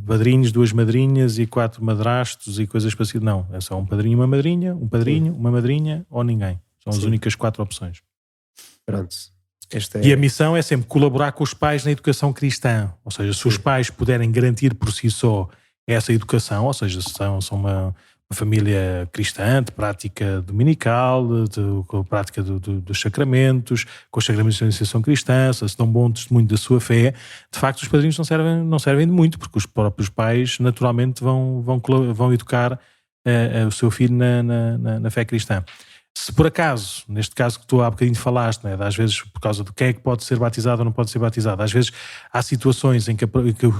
S1: padrinhos, 2 madrinhas e 4 madrastos e coisas parecidas. Não, é só um padrinho e uma madrinha, um padrinho, uma madrinha ou ninguém. São as únicas 4 opções.
S2: Pronto.
S1: E a missão é sempre colaborar com os pais na educação cristã. Ou seja, se os pais puderem garantir por si só essa educação, ou seja, são uma família cristã, de prática dominical, com a prática dos sacramentos, com os sacramentos da iniciação cristã, se dão bom testemunho da sua fé, de facto os padrinhos não servem de muito, porque os próprios pais naturalmente vão educar o seu filho na fé cristã. Se por acaso, neste caso que tu há bocadinho falaste, né, às vezes por causa de quem é que pode ser batizado ou não pode ser batizado, às vezes há situações em que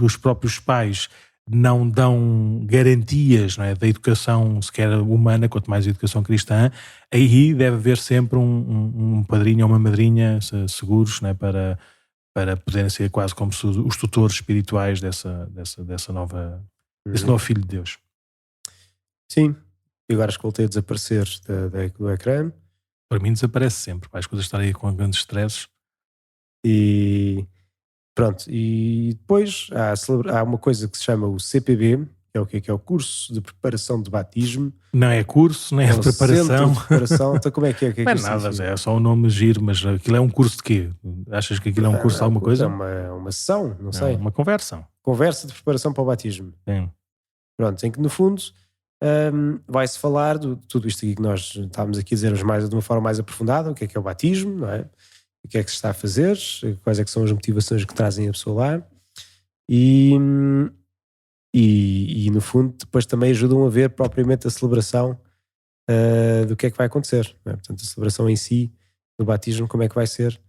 S1: os próprios pais não dão garantias, não é, da educação sequer humana, quanto mais a educação cristã, aí deve haver sempre um padrinho ou uma madrinha seguros, não é, para poderem ser quase como os tutores espirituais desse novo filho de Deus.
S2: Sim. E agora acho que voltei a desaparecer do ecrã.
S1: Para mim desaparece sempre, as coisas estarem aí com grandes stresses.
S2: E pronto, e depois há uma coisa que se chama o CPB, que é o quê? Que é o curso de preparação de batismo.
S1: Não é curso, nem é preparação.
S2: De preparação. Então como é que é?
S1: Não é nada, é só um nome giro, mas aquilo é um curso de quê? Achas que aquilo é um curso de alguma coisa?
S2: É uma sessão, não sei.
S1: Uma conversa.
S2: Conversa de preparação para o batismo.
S1: Sim.
S2: Pronto, em que no fundo vai-se falar de tudo isto aqui que nós estávamos aqui a dizer de uma forma mais aprofundada, o que é o batismo, não é? O que é que se está a fazer, quais é que são as motivações que trazem a pessoa lá e no fundo depois também ajudam a ver propriamente a celebração do que é que vai acontecer, não é? Portanto, a celebração em si do batismo, como é que vai ser,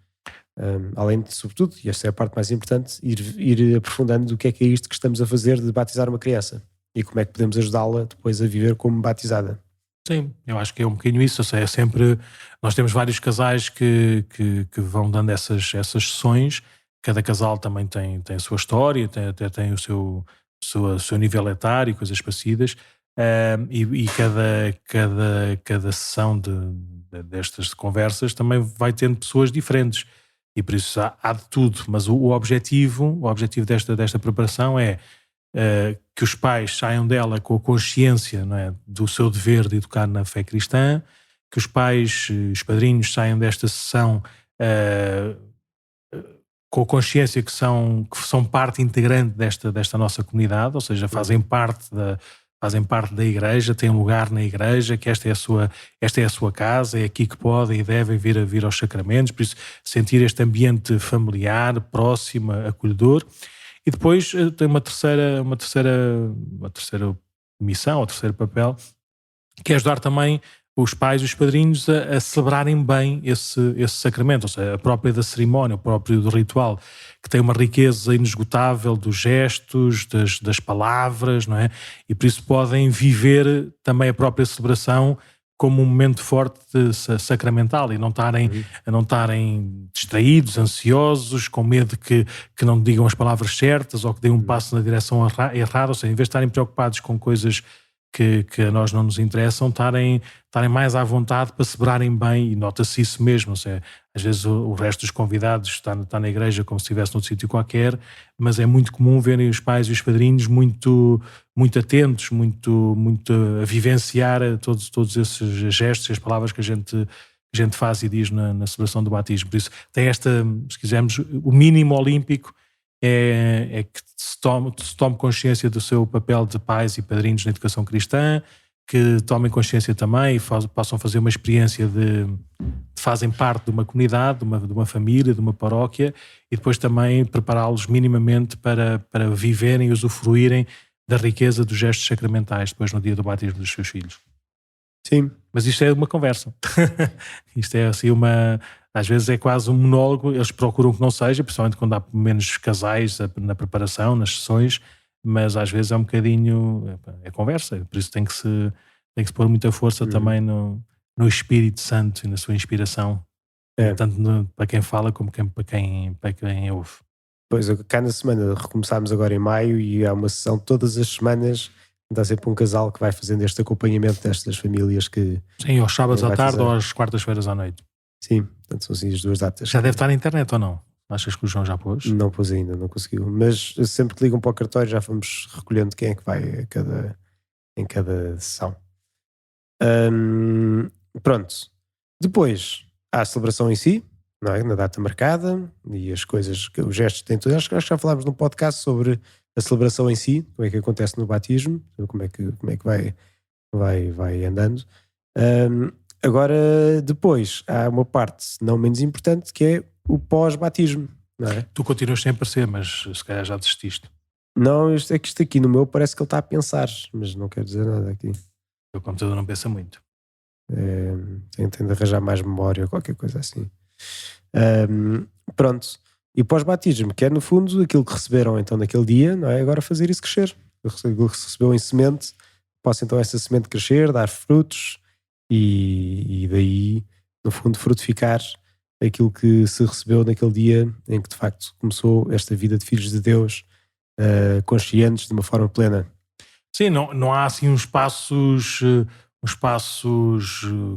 S2: além de, sobretudo, e esta é a parte mais importante, ir aprofundando do que é isto que estamos a fazer de batizar uma criança e como é que podemos ajudá-la depois a viver como batizada.
S1: Sim, eu acho que é um bocadinho isso. Ou seja, é sempre, nós temos vários casais que vão dando essas sessões. Cada casal também tem a sua história, tem o seu nível etário e coisas parecidas. E cada sessão destas conversas também vai tendo pessoas diferentes. E por isso há de tudo. Mas o objetivo desta preparação é que os pais saiam dela com a consciência, não é, do seu dever de educar na fé cristã, que os pais, os padrinhos saiam desta sessão com a consciência que são parte integrante desta nossa comunidade, ou seja, fazem parte da igreja, têm lugar na igreja, que esta é a sua casa, é aqui que podem e devem vir aos sacramentos, por isso sentir este ambiente familiar, próximo, acolhedor. E depois tem uma terceira missão, ou terceiro papel, que é ajudar também os pais e os padrinhos a celebrarem bem esse sacramento, ou seja, a própria da cerimónia, o próprio do ritual, que tem uma riqueza inesgotável dos gestos, das palavras, não é? E por isso podem viver também a própria celebração como um momento forte sacramental e não estarem distraídos, ansiosos, com medo que não digam as palavras certas ou que deem um passo na direção errada, ou seja, em vez de estarem preocupados com coisas que a nós não nos interessam estarem mais à vontade para celebrarem bem, e nota-se isso mesmo. Ou seja, às vezes o resto dos convidados está na igreja como se estivesse noutro sítio qualquer, mas é muito comum verem os pais e os padrinhos muito, muito atentos, muito a vivenciar todos esses gestos e as palavras que a gente faz e diz na celebração do batismo. Por isso tem se quisermos, o mínimo olímpico é que se tome consciência do seu papel de pais e padrinhos na educação cristã, que tomem consciência também e possam fazer uma experiência de fazem parte de uma comunidade, de uma família, de uma paróquia, e depois também prepará-los minimamente para viverem e usufruírem da riqueza dos gestos sacramentais depois no dia do batismo dos seus filhos.
S2: Sim.
S1: Mas isto é uma conversa. Isto é assim às vezes é quase um monólogo, eles procuram que não seja, principalmente quando há menos casais na preparação, nas sessões, mas às vezes é um bocadinho, é conversa, por isso tem que se pôr muita força também no Espírito Santo e na sua inspiração, tanto para quem fala como para quem ouve.
S2: Pois, cá na semana recomeçámos agora em maio e há uma sessão todas as semanas, dá sempre um casal que vai fazendo este acompanhamento destas famílias que...
S1: Sim, aos sábados à tarde ou às quartas-feiras à noite.
S2: Sim, portanto são assim as duas datas.
S1: Já deve estar na internet ou não? Achas que o João já pôs?
S2: Não pôs ainda, não conseguiu. Mas sempre que ligam para o cartório já vamos recolhendo quem é que vai em cada sessão. Pronto. Depois há a celebração em si, não é? Na data marcada e as coisas, os gestos que têm tudo. Acho que já falámos num podcast sobre a celebração em si, como é que acontece no batismo, como é que vai andando. Agora, depois, há uma parte não menos importante que é o pós-batismo, não é?
S1: Tu continuas sem aparecer, mas se calhar já desististe.
S2: Não, isto aqui no meu parece que ele está a pensar, mas não quer dizer nada aqui.
S1: O computador não pensa muito.
S2: Tem de arranjar mais memória ou qualquer coisa assim. Pronto. E pós-batismo, que é no fundo aquilo que receberam então naquele dia, não é? Agora fazer isso crescer. Aquilo que se recebeu em semente, possa então essa semente crescer, dar frutos e daí, no fundo, frutificar aquilo que se recebeu naquele dia em que de facto começou esta vida de filhos de Deus conscientes de uma forma plena.
S1: Sim, não há assim uns passos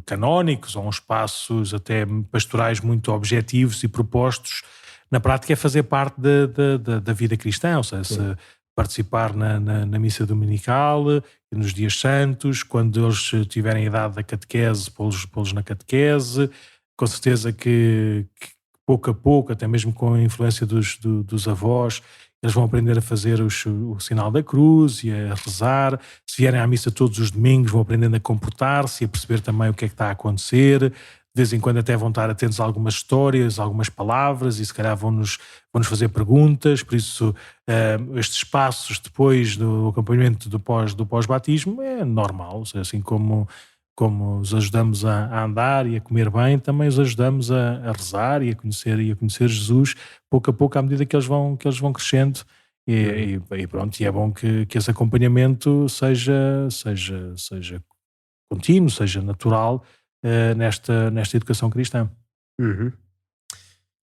S1: canónicos ou uns passos até pastorais muito objetivos e propostos. Na prática é fazer parte da vida cristã, ou seja, participar na missa dominical, nos dias santos, quando eles tiverem a idade da catequese, pô-los na catequese. Com certeza que pouco a pouco, até mesmo com a influência dos avós, eles vão aprender a fazer o sinal da cruz e a rezar. Se vierem à missa todos os domingos, vão aprendendo a comportar-se e a perceber também o que é que está a acontecer. De vez em quando até vão estar atentos a algumas histórias, a algumas palavras, e se calhar vão-nos fazer perguntas. Por isso, estes passos depois do acompanhamento do pós-batismo é normal. Ou seja, assim como os ajudamos a andar e a comer bem, também os ajudamos a rezar e a conhecer Jesus pouco a pouco à medida que eles vão crescendo. E pronto, e é bom que esse acompanhamento seja contínuo, seja natural nesta educação cristã.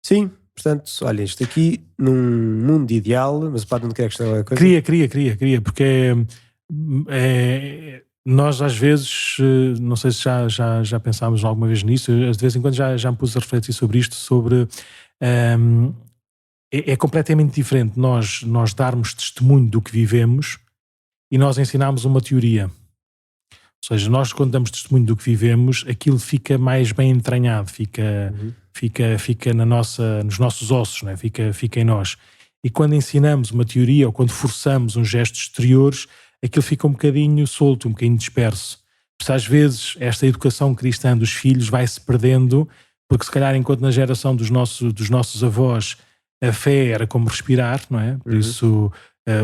S2: Sim, portanto, olha, isto aqui num mundo ideal, mas o Padre não quer questionar alguma coisa?
S1: Queria, porque nós às vezes, não sei se já pensámos alguma vez nisso, de vez em quando já me pus a refletir sobre isto, é completamente diferente nós darmos testemunho do que vivemos e nós ensinarmos uma teoria. Ou seja, nós quando damos testemunho do que vivemos, aquilo fica mais bem entranhado, fica nos nossos ossos, não é? Fica em nós. E quando ensinamos uma teoria ou quando forçamos uns gestos exteriores, aquilo fica um bocadinho solto, um bocadinho disperso. Porque às vezes esta educação cristã dos filhos vai-se perdendo, porque se calhar enquanto na geração dos nossos avós a fé era como respirar, não é? Por isso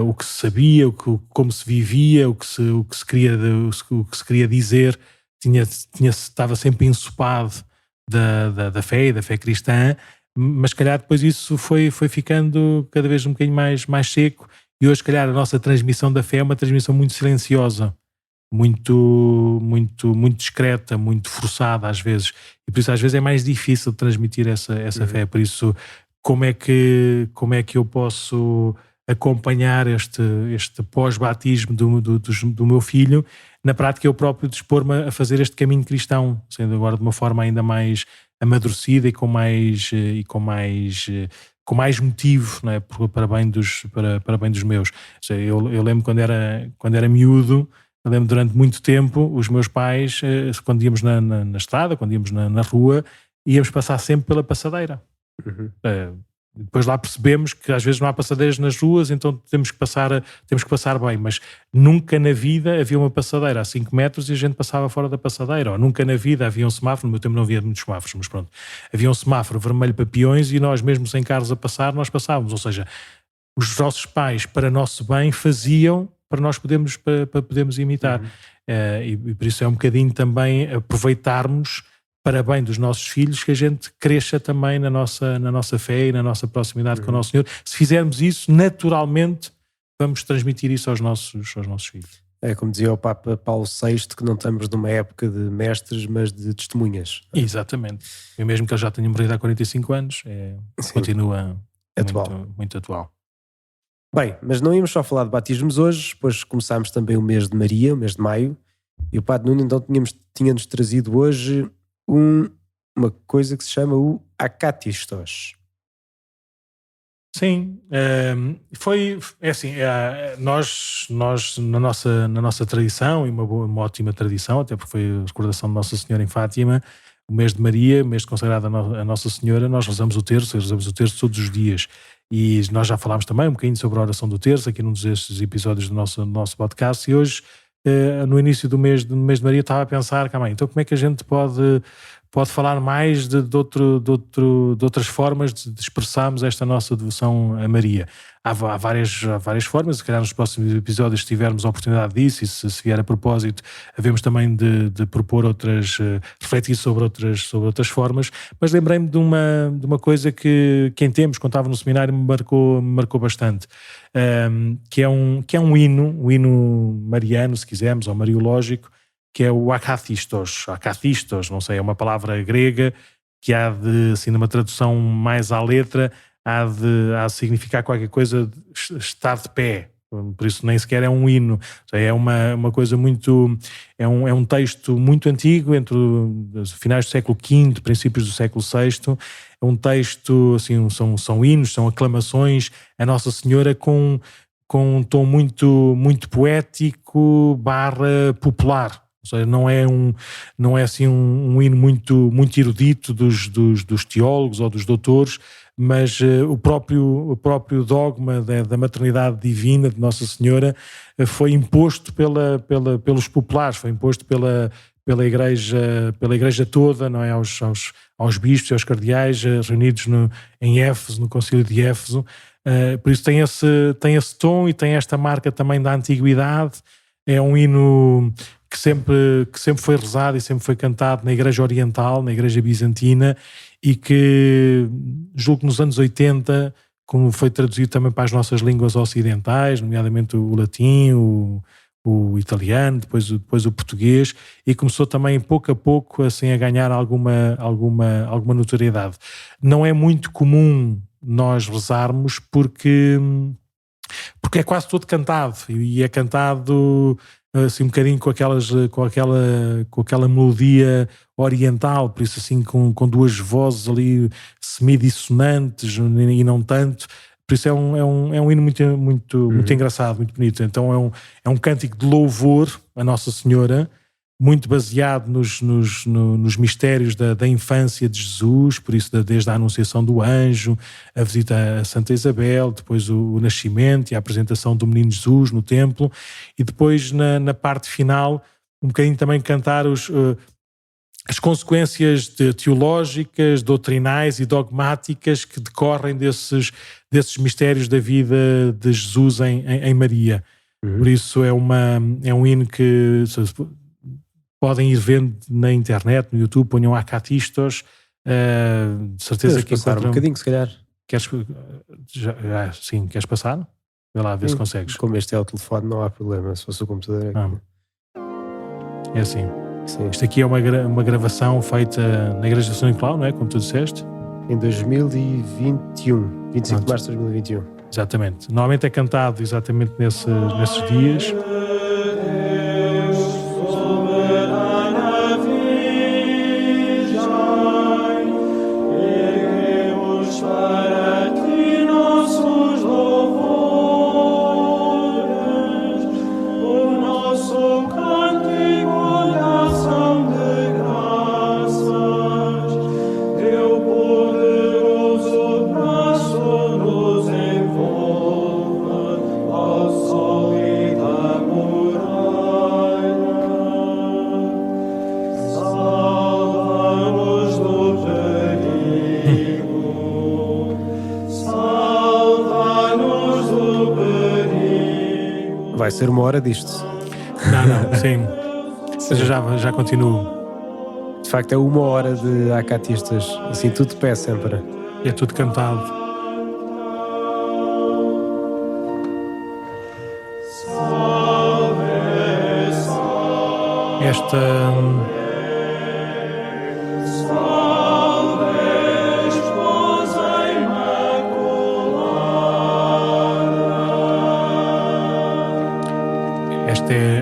S1: o que se sabia, como se vivia, o que se queria dizer, estava sempre ensopado da fé e da fé cristã, mas se calhar depois isso foi ficando cada vez um bocadinho mais seco. E hoje, se calhar, a nossa transmissão da fé é uma transmissão muito silenciosa, muito discreta, muito forçada às vezes. E por isso às vezes é mais difícil transmitir essa fé. Por isso, como é que eu posso acompanhar este pós-batismo do meu filho, na prática eu próprio dispor-me a fazer este caminho cristão, sendo agora de uma forma ainda mais amadurecida e com mais motivo, não é? para bem dos meus. Ou seja, eu lembro quando era miúdo, eu lembro durante muito tempo, os meus pais, quando íamos na estrada, quando íamos na rua, íamos passar sempre pela passadeira. Depois lá percebemos que às vezes não há passadeiras nas ruas, então temos que passar bem, mas nunca na vida havia uma passadeira a 5 metros e a gente passava fora da passadeira, ou nunca na vida havia um semáforo. No meu tempo não havia muitos semáforos, mas pronto, havia um semáforo vermelho para peões e nós, mesmo sem carros a passar, nós passávamos. Ou seja, os nossos pais, para nosso bem, faziam para nós podermos imitar. E por isso é um bocadinho também aproveitarmos para bem dos nossos filhos, que a gente cresça também na nossa fé e na nossa proximidade com o nosso Senhor. Se fizermos isso, naturalmente vamos transmitir isso aos nossos filhos.
S2: É como dizia o Papa Paulo VI, que não estamos numa época de mestres, mas de testemunhas.
S1: Exatamente. E mesmo que ele já tenha morrido há 45 anos, continua
S2: atual.
S1: Muito atual.
S2: Bem, mas não íamos só falar de batismos hoje, depois começámos também o mês de Maria, o mês de maio, e o Padre Nuno então tinha-nos trazido hoje uma coisa que se chama o Akatistos.
S1: Sim, nós na nossa tradição, e uma ótima tradição, até porque foi a recordação de Nossa Senhora em Fátima, o mês de Maria, o mês consagrado a Nossa Senhora, nós rezamos o terço todos os dias. E nós já falámos também um bocadinho sobre a oração do terço aqui num desses episódios do nosso podcast, e hoje, no início do mês de Maria, estava a pensar, então como é que a gente pode falar mais de outras formas de expressarmos esta nossa devoção a Maria. Há várias formas, se calhar nos próximos episódios, se tivermos a oportunidade disso, e se vier a propósito, havemos também de propor refletir sobre outras formas, mas lembrei-me de uma coisa que em tempos, quando estava no seminário, me marcou bastante, que é um hino mariano, se quisermos, ou mariológico, que é o Akatistos, não sei, é uma palavra grega que há de, assim, numa tradução mais à letra, há de significar qualquer coisa de estar de pé. Por isso nem sequer é um hino. É uma coisa muito... É um texto muito antigo, entre os finais do século V, princípios do século VI. É um texto, assim, são hinos, são aclamações a Nossa Senhora com um tom muito, muito poético / popular. Ou seja, não é assim um hino muito, muito erudito dos teólogos ou dos doutores, mas o próprio dogma da maternidade divina de Nossa Senhora foi imposto pelos populares, foi imposto pela igreja toda, não é? aos bispos e aos cardeais reunidos em Éfeso, no concílio de Éfeso. Por isso tem esse tom e tem esta marca também da antiguidade. É um hino que sempre foi rezado e sempre foi cantado na Igreja Oriental, na Igreja Bizantina, e que julgo que nos anos 80, como foi traduzido também para as nossas línguas ocidentais, nomeadamente o latim, o italiano, depois o português, e começou também pouco a pouco assim, a ganhar alguma notoriedade. Não é muito comum nós rezarmos porque é quase todo cantado, e é cantado assim um bocadinho com aquela melodia oriental, por isso assim com duas vozes ali semidissonantes e não tanto. Por isso é um hino muito, muito, muito engraçado, muito bonito. Então é um cântico de louvor a Nossa Senhora, muito baseado nos mistérios da infância de Jesus, por isso desde a anunciação do anjo, a visita a Santa Isabel, depois o nascimento e a apresentação do menino Jesus no templo, e depois na parte final um bocadinho também cantar as consequências teológicas, doutrinais e dogmáticas que decorrem desses mistérios da vida de Jesus em Maria. Por isso é um hino que podem ir vendo na internet, no YouTube, ponham Akatistos, de certeza que
S2: passar um bocadinho, se calhar.
S1: Sim, queres passar? Vai lá, ver se consegues.
S2: Como este é o telefone, não há problema, se fosse o computador.
S1: É assim. Sim. Isto aqui é uma gravação feita na Igreja de São Nicolau, não é? Como tu disseste?
S2: Em 2021, 25 de março de 2021.
S1: Exatamente. Normalmente é cantado exatamente nesses dias.
S2: Vai ser uma hora disto.
S1: Não, sim. Mas já continuo.
S2: De facto, é uma hora de acatistas, assim, tudo de pé sempre.
S1: É tudo cantado.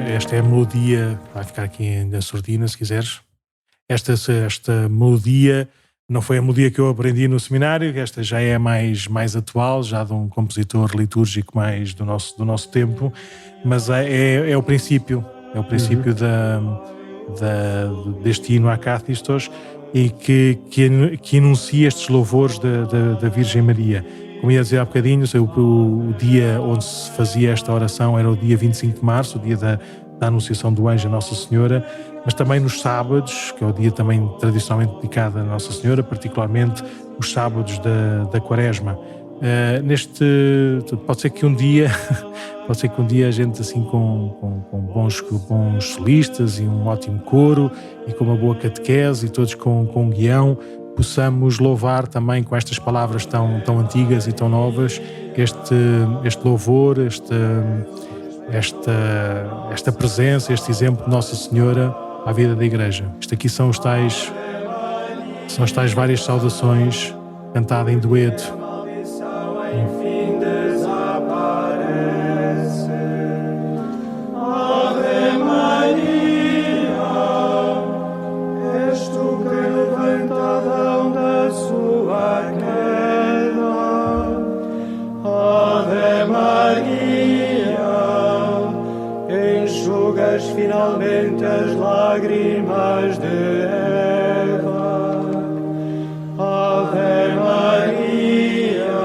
S1: Esta é a melodia, vai ficar aqui na surdina se quiseres. Esta melodia não foi a melodia que eu aprendi no seminário, esta já é mais atual, já de um compositor litúrgico mais do nosso tempo, mas é o princípio, deste hino Acátistos, e que enuncia estes louvores da Virgem Maria. Como ia dizer há bocadinho, o dia onde se fazia esta oração era o dia 25 de março, o dia da Anunciação do Anjo a Nossa Senhora, mas também nos sábados, que é o dia também tradicionalmente dedicado a Nossa Senhora, particularmente os sábados da Quaresma. Pode ser que um dia a gente assim com bons solistas e um ótimo coro e com uma boa catequese e todos com um guião, possamos louvar também com estas palavras tão antigas e tão novas este louvor, esta presença, este exemplo de Nossa Senhora à vida da Igreja. Isto aqui são as tais várias saudações cantadas em dueto.
S3: Finalmente as lágrimas de Eva. Ave Maria,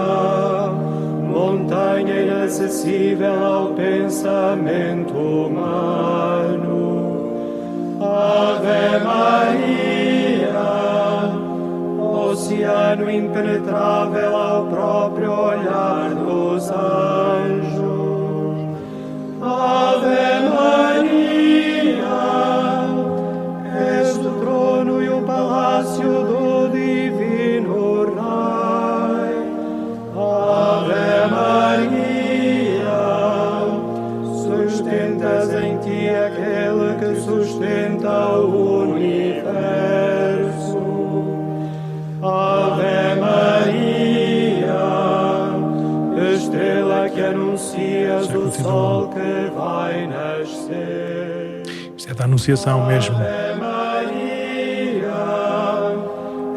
S3: montanha inacessível ao pensamento humano. Ave Maria, oceano impenetrável ao próprio olhar dos anjos. Ave Maria, és o trono e o palácio do divino Rei. Ave Maria, sustentas em ti aquele que sustenta o universo. Ave Maria, estrela que anuncias o sol que vai nascer.
S1: Isto é da Anunciação mesmo.
S3: Ave Maria,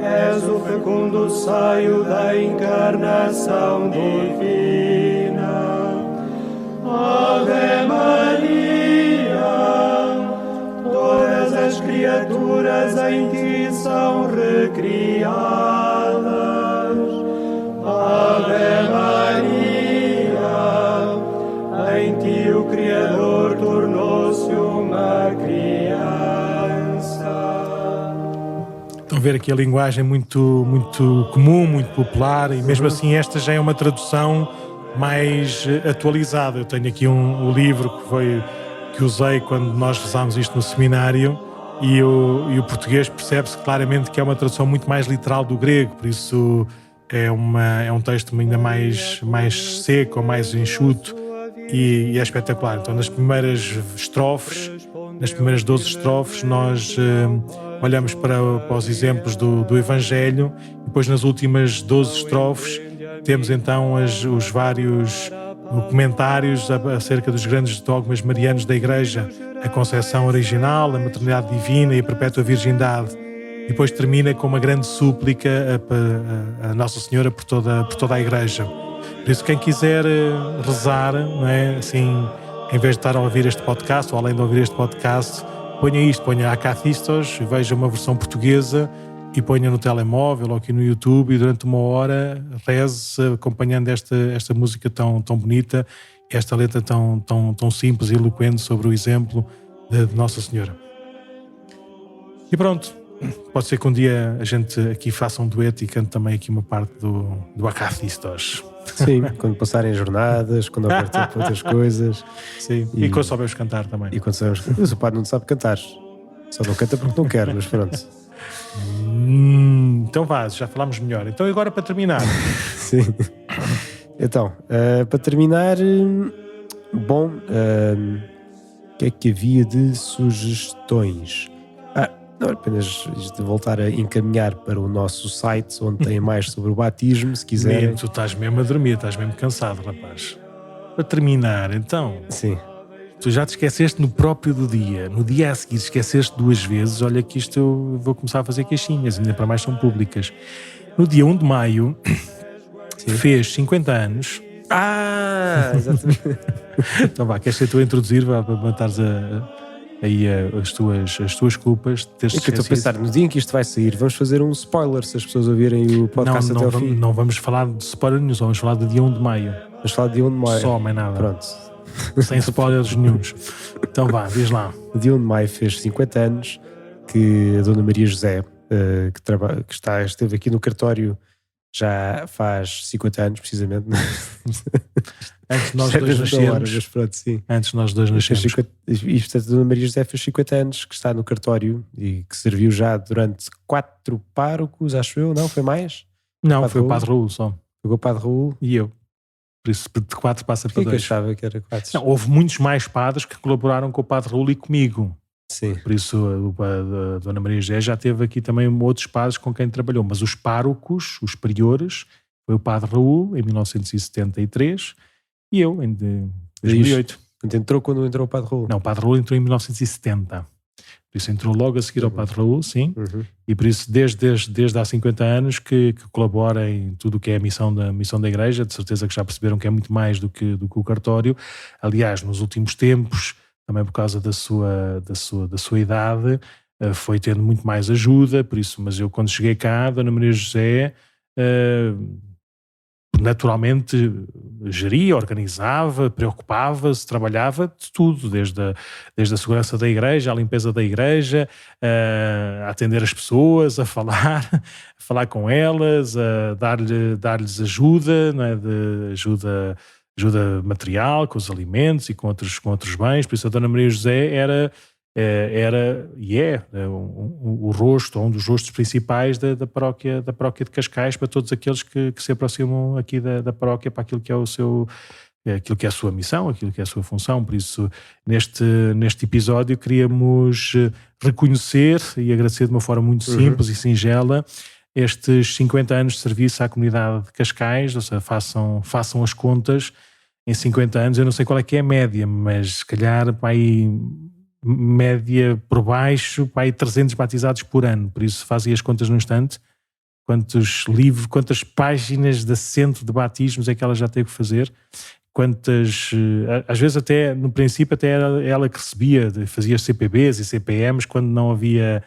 S3: és o fecundo seio da encarnação divina. Ave Maria, todas as criaturas em ti são recriadas. Ave Maria, em ti o Criador tornou-se uma criança.
S1: Estão a ver aqui a linguagem muito comum, muito popular, e mesmo assim esta já é uma tradução mais atualizada. Eu tenho aqui um livro que usei quando nós rezámos isto no seminário, e o português percebe-se claramente que é uma tradução muito mais literal do grego, por isso é um texto ainda mais seco, mais enxuto, e é espetacular. Então nas primeiras 12 estrofes, nós olhamos para os exemplos do Evangelho, e depois nas últimas 12 estrofes temos então os vários comentários acerca dos grandes dogmas marianos da Igreja, a concepção original, a maternidade divina e a perpétua virgindade. E depois termina com uma grande súplica a Nossa Senhora por toda a Igreja. Por isso, quem quiser rezar, não é? Assim, em vez de estar a ouvir este podcast, ou além de ouvir este podcast, ponha Acathistos, veja uma versão portuguesa e ponha no telemóvel ou aqui no YouTube e durante uma hora reze acompanhando esta música tão bonita, esta letra tão simples e eloquente sobre o exemplo de Nossa Senhora. E pronto. Pode ser que um dia a gente aqui faça um dueto e cante também aqui uma parte do Acathistos.
S2: Sim, quando passarem jornadas, quando houver tempo para outras coisas.
S1: Sim, e quando soubemos cantar também.
S2: E quando sabemos cantar. Mas o padre não sabe cantar. Só não canta porque não quer, mas pronto.
S1: Então vá, já falámos melhor. Então agora para terminar.
S2: Sim. Então, para terminar, bom, o que é que havia de sugestões? Não, apenas de voltar a encaminhar para o nosso site, onde tem mais sobre o batismo, se quiserem.
S1: Tu estás mesmo a dormir, estás mesmo cansado, rapaz. Para terminar, então.
S2: Sim.
S1: Tu já te esqueceste no próprio do dia. No dia a seguir esqueceste 2 vezes. Olha que isto eu vou começar a fazer queixinhas, ainda para mais são públicas. No dia 1 de maio, fez 50 anos.
S2: Exatamente.
S1: Então vá, queres ser tu a introduzir para matares aí as tuas culpas de teres
S2: estou a pensar, no dia em que isto vai sair, vamos fazer um spoiler se as pessoas ouvirem o podcast até ao fim.
S1: Não vamos falar de spoiler nenhum, vamos falar do dia 1 de maio.
S2: Vamos falar do dia 1 de maio.
S1: Só, mais nada.
S2: Pronto.
S1: Sem spoilers nenhuns. Então vá, diz lá.
S2: No dia 1 de maio fez 50 anos que a Dona Maria José, que esteve aqui no cartório já faz 50 anos, precisamente.
S1: Antes de nós dois nascermos.
S2: Mas pronto, sim.
S1: Antes de nós dois nascermos.
S2: E portanto, a Dona Maria José fez 50 anos que está no cartório e que serviu já durante 4 párocos, acho eu, não? Foi mais?
S1: Não, foi o Padre Raul só.
S2: Foi o Padre Raul.
S1: E eu. Por isso, de 4 passa para 2.
S2: Que eu achava que era 4?
S1: Não, houve muitos mais padres que colaboraram com o Padre Raul e comigo.
S2: Sim.
S1: Por isso, a Dona Maria José já teve aqui também outros padres com quem trabalhou. Mas os párocos, os priores, foi o Padre Raul, em 1973, e eu, em 2008.
S2: Entrou quando entrou o Padre Raul?
S1: Não, o Padre Raul entrou em 1970. Por isso entrou logo a seguir ao Padre Raul, sim. E por isso desde há 50 anos que colabora em tudo o que é a missão da Igreja. De certeza que já perceberam que é muito mais do que o cartório. Aliás, nos últimos tempos, também por causa da sua idade, foi tendo muito mais ajuda. Por isso, mas eu quando cheguei cá, a Dona Maria José naturalmente geria, organizava, preocupava-se, trabalhava de tudo, desde a segurança da igreja, a limpeza da igreja, a atender as pessoas, a falar com elas, a dar-lhes ajuda, não é? Ajuda material, com os alimentos e com outros bens. Por isso a Dona Maria José era o rosto, um dos rostos principais da paróquia de Cascais, para todos aqueles que se aproximam aqui da paróquia para aquilo que é aquilo que é a sua missão, aquilo que é a sua função. Por isso, neste episódio queríamos reconhecer e agradecer de uma forma muito simples e singela estes 50 anos de serviço à comunidade de Cascais. Ou seja, façam as contas em 50 anos. Eu não sei qual é que é a média, mas se calhar para aí média por baixo, para aí 300 batizados por ano. Por isso fazia as contas num instante. Quantos livros, quantas páginas de assento de batismos é que ela já teve que fazer? Às vezes até, no princípio, até era ela que recebia, fazia CPBs e CPMs quando não havia,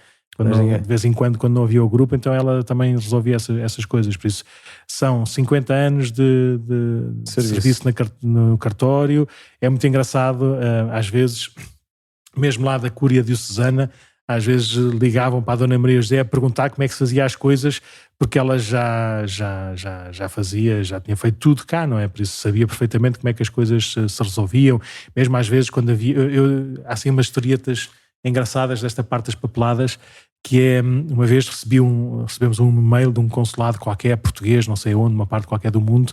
S1: de vez em quando não havia o grupo, então ela também resolvia essas coisas. Por isso, são 50 anos de serviço no cartório. É muito engraçado, às vezes, mesmo lá da Cúria Diocesana, às vezes ligavam para a Dona Maria José a perguntar como é que se fazia as coisas, porque ela já fazia, já tinha feito tudo cá, não é? Por isso sabia perfeitamente como é que as coisas se resolviam. Mesmo às vezes quando havia... há assim umas historietas engraçadas desta parte das papeladas, que é, uma vez recebemos um e-mail de um consulado qualquer, português, não sei onde, uma parte qualquer do mundo,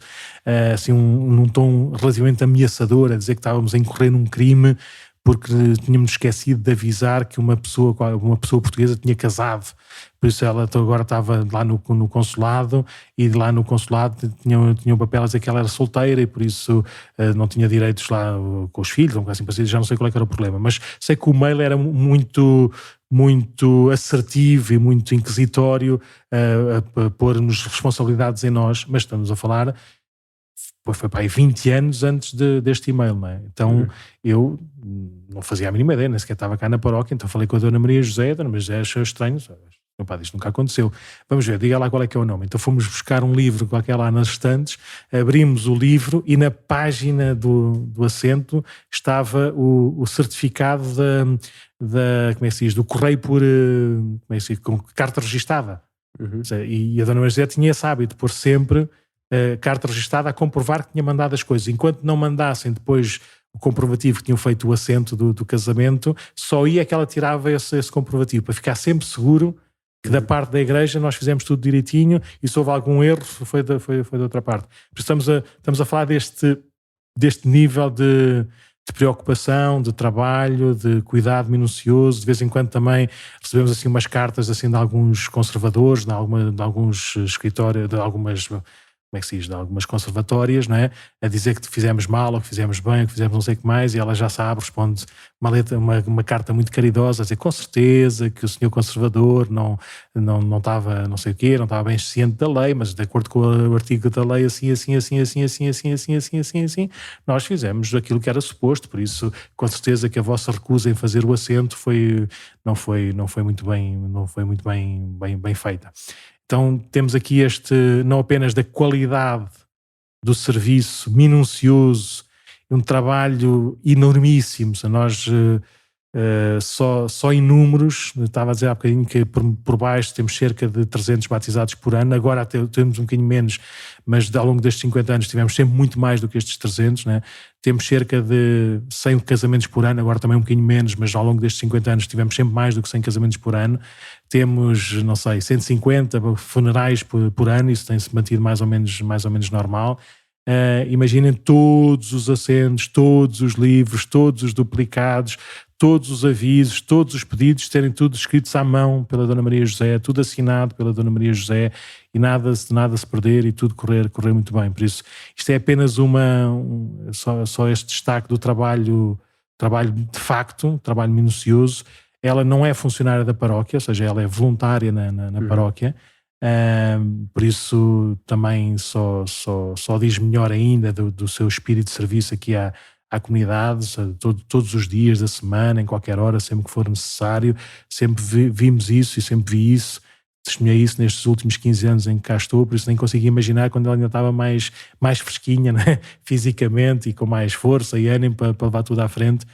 S1: assim num tom relativamente ameaçador, a dizer que estávamos a incorrer num crime, porque tínhamos esquecido de avisar que uma pessoa portuguesa tinha casado. Por isso ela agora estava lá no consulado, e lá no consulado tinha um papel a dizer que ela era solteira e por isso não tinha direitos lá com os filhos, ou assim, já não sei qual é que era o problema. Mas sei que o mail era muito assertivo e muito inquisitório a pôr-nos responsabilidades em nós, mas estamos a falar... Foi para aí 20 anos antes deste e-mail, não é? Então eu não fazia a mínima ideia, nem sequer estava cá na paróquia, então falei com a Dona Maria José, a Dona Maria José achou estranho, opa, isto nunca aconteceu. Vamos ver, diga lá qual é que é o nome. Então fomos buscar um livro qualquer lá nas estantes, abrimos o livro e na página do assento estava o certificado como é que se diz, do correio com carta registada. E a Dona Maria José tinha esse hábito de pôr sempre carta registada a comprovar que tinha mandado as coisas. Enquanto não mandassem depois o comprovativo que tinham feito o assento do casamento, só ia que ela tirava esse comprovativo, para ficar sempre seguro que da parte da igreja nós fizemos tudo direitinho, e se houve algum erro foi da outra parte. Por isso estamos a falar deste nível de preocupação, de trabalho, de cuidado minucioso. De vez em quando também recebemos assim umas cartas assim de alguns conservadores, de alguns escritórios, de algumas... como é que se diz, de algumas conservatórias, não é? A dizer que fizemos mal, ou que fizemos bem, ou que fizemos não sei o que mais, e ela já sabe, responde uma carta muito caridosa, a dizer com certeza que o senhor conservador não estava não sei o quê, não estava bem ciente da lei, mas de acordo com o artigo da lei, assim, nós fizemos aquilo que era suposto, por isso, com certeza que a vossa recusa em fazer o assento não foi muito bem feita. Então temos aqui não apenas da qualidade do serviço minucioso, um trabalho enormíssimo. Nós só em números, estava a dizer há bocadinho que por baixo temos cerca de 300 batizados por ano, agora até temos um bocadinho menos, mas ao longo destes 50 anos tivemos sempre muito mais do que estes 300, né? Temos cerca de 100 casamentos por ano, agora também um bocadinho menos, mas ao longo destes 50 anos tivemos sempre mais do que 100 casamentos por ano. Temos, não sei, 150 funerais por ano, isso tem-se mantido mais ou menos normal. Imaginem todos os assentos, todos os livros, todos os duplicados, todos os avisos, todos os pedidos terem tudo escritos à mão pela Dona Maria José, tudo assinado pela Dona Maria José, e nada se perder e tudo correr muito bem. Por isso, isto é apenas só este destaque do trabalho de facto, trabalho minucioso. Ela não é funcionária da paróquia, ou seja, ela é voluntária na paróquia, por isso também só diz melhor ainda do seu espírito de serviço aqui à comunidade, todos os dias da semana, em qualquer hora, sempre que for necessário. Sempre vimos isso e sempre vi isso, testemunhei isso nestes últimos 15 anos em que cá estou, por isso nem consegui imaginar quando ela ainda estava mais fresquinha, né? Fisicamente, e com mais força e ânimo para levar tudo à frente.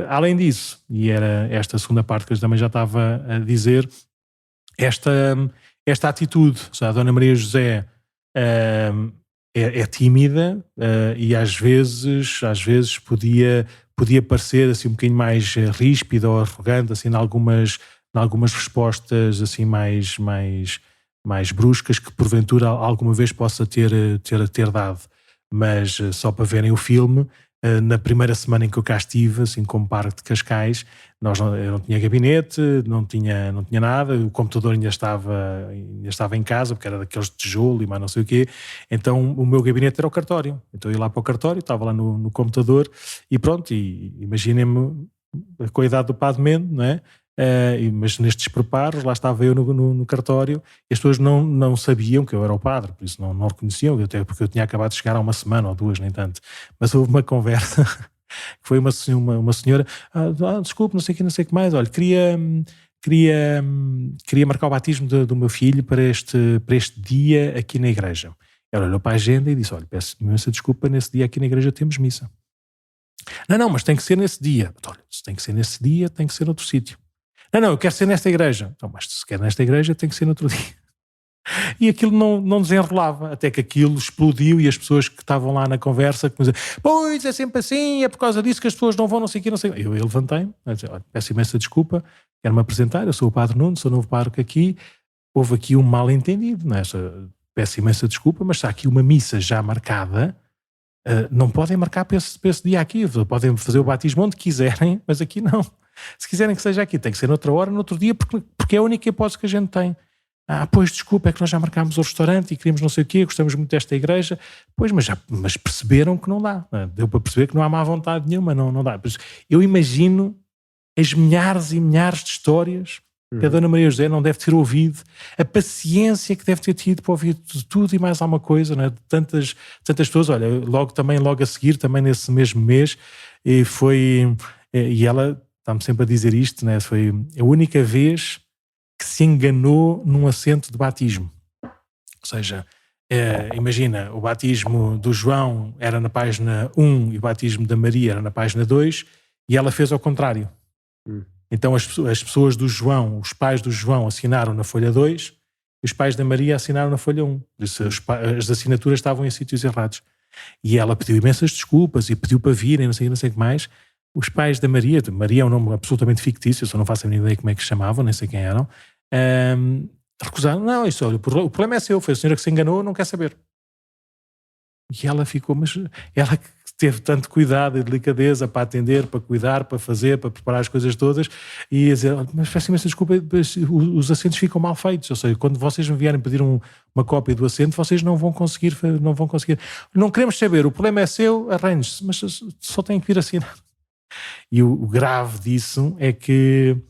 S1: Além disso, e era esta segunda parte que eu também já estava a dizer, esta atitude, ou seja, a Dona Maria José é tímida, e às vezes podia parecer assim um bocadinho mais ríspida ou arrogante, assim, em algumas respostas assim mais bruscas, que porventura alguma vez possa ter dado. Mas só para verem o filme, na primeira semana em que eu cá estive, assim como Parque de Cascais, eu não tinha gabinete, não tinha nada, o computador ainda estava em casa, porque era daqueles de tijolo e mais não sei o quê. Então o meu gabinete era o cartório. Então eu ia lá para o cartório, estava lá no computador, e pronto, e imaginem-me com a idade do Padre Mendo, não é? Mas nestes preparos, lá estava eu no cartório, e as pessoas não sabiam que eu era o padre, por isso não reconheciam, até porque eu tinha acabado de chegar há uma semana ou duas, nem tanto. Mas houve uma conversa que foi uma senhora, desculpe, não sei o que mais, olha, queria marcar o batismo do meu filho para este dia aqui na igreja. Ela olhou para a agenda e disse, olha, peço imensa desculpa, nesse dia aqui na igreja temos missa. Não, mas tem que ser nesse dia. Olha, se tem que ser nesse dia, tem que ser noutro sítio. Não, eu quero ser nesta igreja. Então, mas se quer nesta igreja, tem que ser noutro dia. E aquilo não desenrolava, até que aquilo explodiu, e as pessoas que estavam lá na conversa diziam, pois, é sempre assim, é por causa disso que as pessoas não vão, não sei o quê, não sei o quê. Eu levantei-me, peço imensa desculpa, quero-me apresentar, eu sou o Padre Nuno, sou novo pároco aqui, houve aqui um mal-entendido, não é? Peço imensa desculpa, mas está aqui uma missa já marcada não podem marcar para esse dia aqui, podem fazer o batismo onde quiserem, mas aqui não. Se quiserem que seja aqui, tem que ser noutra hora, noutro dia, porque é a única hipótese que a gente tem. Pois, desculpa, é que nós já marcámos o restaurante e queríamos não sei o quê, gostamos muito desta igreja. Pois, mas perceberam que não dá. Deu para perceber que não há má vontade nenhuma, não dá. Eu imagino as milhares e milhares de histórias que a Dona Maria José não deve ter ouvido, a paciência que deve ter tido para ouvir de tudo e mais alguma coisa, não é? De tantas pessoas. Olha, logo a seguir, também nesse mesmo mês, e ela está-me sempre a dizer isto, né? Foi a única vez que se enganou num assento de batismo. Ou seja, imagina, o batismo do João era na página 1 e o batismo da Maria era na página 2, e ela fez ao contrário. Então as pessoas do João, os pais do João assinaram na folha 2 e os pais da Maria assinaram na folha 1. Por isso as assinaturas estavam em sítios errados. E ela pediu imensas desculpas e pediu para virem, não sei o que mais. Os pais da Maria é um nome absolutamente fictício, eu só não faço a mínima ideia como é que se chamavam, nem sei quem eram, recusaram. Não, isso, olha, o problema é seu, foi a senhora que se enganou, não quer saber. E ela ficou, mas ela que teve tanto cuidado e delicadeza para atender, para cuidar, para fazer, para preparar as coisas todas, e ia dizer, mas peço imensa desculpa, os assentos ficam mal feitos, ou seja, quando vocês me vierem pedir uma cópia do assento, vocês não vão conseguir. Não queremos saber, o problema é seu, arranje-se, mas só tem que vir assinar. E o grave disso é que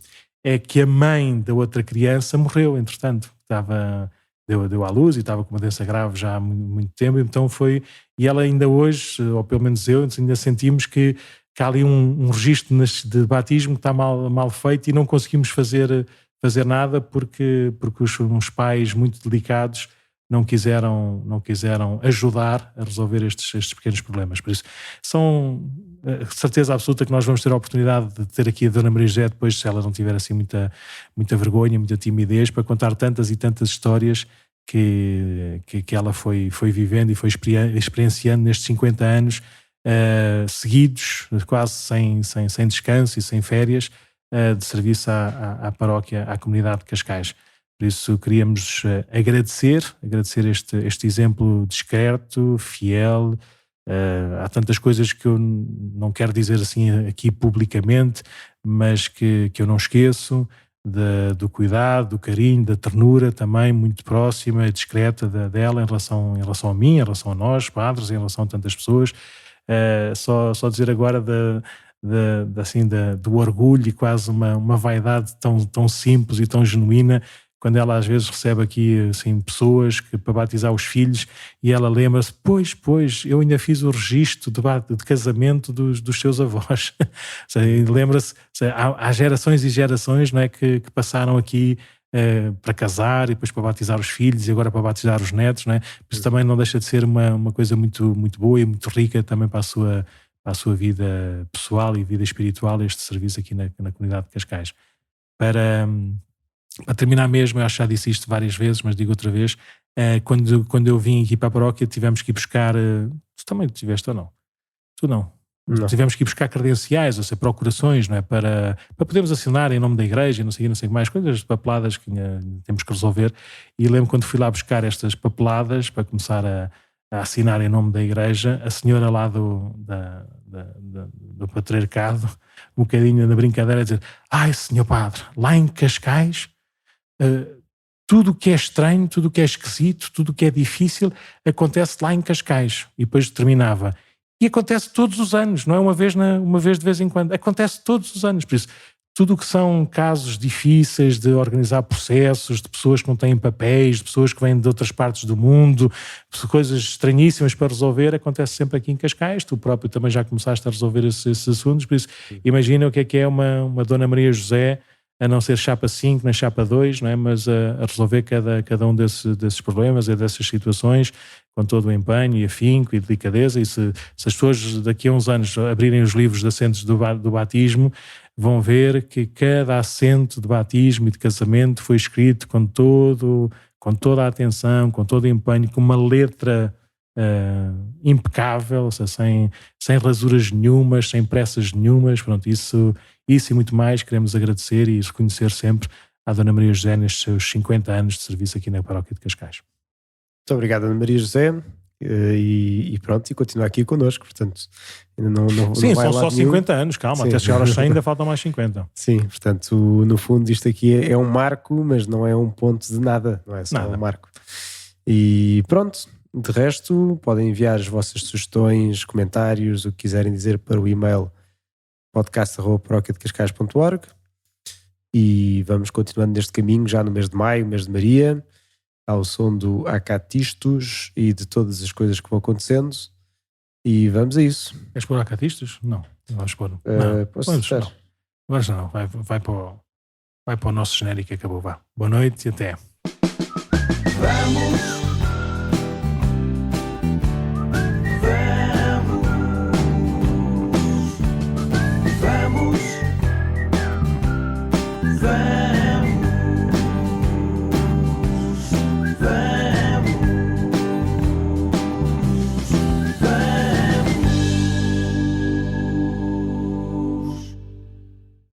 S1: a mãe da outra criança morreu, entretanto, deu à luz e estava com uma doença grave já há muito tempo, então e ela ainda hoje, ou pelo menos eu, ainda sentimos que há ali um registro de batismo que está mal feito e não conseguimos fazer nada porque uns pais muito delicados não quiseram ajudar a resolver estes pequenos problemas. Por isso, são certeza absoluta que nós vamos ter a oportunidade de ter aqui a Dona Maria José depois, se ela não tiver assim muita vergonha, muita timidez, para contar tantas e tantas histórias que ela foi vivendo e foi experienciando nestes 50 anos seguidos, quase sem descanso e sem férias, de serviço à paróquia, à comunidade de Cascais. Por isso queríamos agradecer este exemplo discreto, fiel. Há tantas coisas que eu não quero dizer assim aqui publicamente, mas que eu não esqueço do cuidado, do carinho, da ternura também muito próxima e discreta dela em relação a mim, em relação a nós, padres, em relação a tantas pessoas. Só dizer agora do orgulho e quase uma vaidade tão simples e tão genuína, quando ela às vezes recebe aqui assim, pessoas para batizar os filhos, e ela lembra-se, pois, eu ainda fiz o registro de casamento dos seus avós. Lembra-se, há gerações e gerações, não é, que passaram aqui para casar e depois para batizar os filhos e agora para batizar os netos, não é? Isso também não deixa de ser uma coisa muito, muito boa e muito rica também para a sua vida pessoal e vida espiritual, este serviço aqui na comunidade de Cascais. Para terminar mesmo, eu acho que já disse isto várias vezes, mas digo outra vez, quando eu vim aqui para a paróquia tivemos que ir buscar, tu também tiveste ou não? Tu não. Tivemos que ir buscar credenciais, ou seja, procurações, não é? Para podermos assinar em nome da igreja, não sei o que mais, coisas papeladas que temos que resolver, e lembro quando fui lá buscar estas papeladas para começar a assinar em nome da igreja, a senhora lá do patriarcado, um bocadinho na brincadeira, a dizer, ai senhor padre, lá em Cascais, tudo o que é estranho, tudo o que é esquisito, tudo o que é difícil, acontece lá em Cascais. E depois terminava. E acontece todos os anos, não é uma vez de vez em quando. Acontece todos os anos. Por isso, tudo o que são casos difíceis de organizar processos, de pessoas que não têm papéis, de pessoas que vêm de outras partes do mundo, coisas estranhíssimas para resolver, acontece sempre aqui em Cascais. Tu próprio também já começaste a resolver esses assuntos. Por isso, imagina o que é uma Dona Maria José, a não ser chapa 5 nem chapa 2, não é? Mas a resolver cada um desses problemas e dessas situações com todo o empenho e afinco e delicadeza. E se as pessoas daqui a uns anos abrirem os livros de assentos do batismo, vão ver que cada assento de batismo e de casamento foi escrito com toda a atenção, com todo o empenho, com uma letra impecável, ou seja, sem rasuras nenhumas, sem pressas nenhumas. Pronto, isso e muito mais queremos agradecer e reconhecer sempre à Dona Maria José nestes seus 50 anos de serviço aqui na Paróquia de Cascais.
S2: Muito obrigado, Dona Maria José, E pronto, e continua aqui connosco, portanto ainda não
S1: Sim,
S2: não vai
S1: são
S2: lá
S1: só
S2: nenhum.
S1: 50 anos, calma,
S2: Sim.
S1: até chegar aos 100 ainda faltam mais 50.
S2: Sim, portanto, no fundo isto aqui é um marco, mas não é um ponto de nada, não é só
S1: Nada.
S2: um marco. E pronto, de resto podem enviar as vossas sugestões, comentários, o que quiserem dizer para o e-mail podcast@paroquiadecascais.org. E vamos continuando neste caminho já no mês de maio, mês de Maria, ao som do Acatistos e de todas as coisas que vão acontecendo. E vamos a isso.
S1: Queres pôr acatistas? Não, vamos pôr.
S2: Posso
S1: Vamos,
S2: citar?
S1: não. Mas não, vai para o nosso genérico e acabou. Vá. Boa noite e até.
S3: Vamos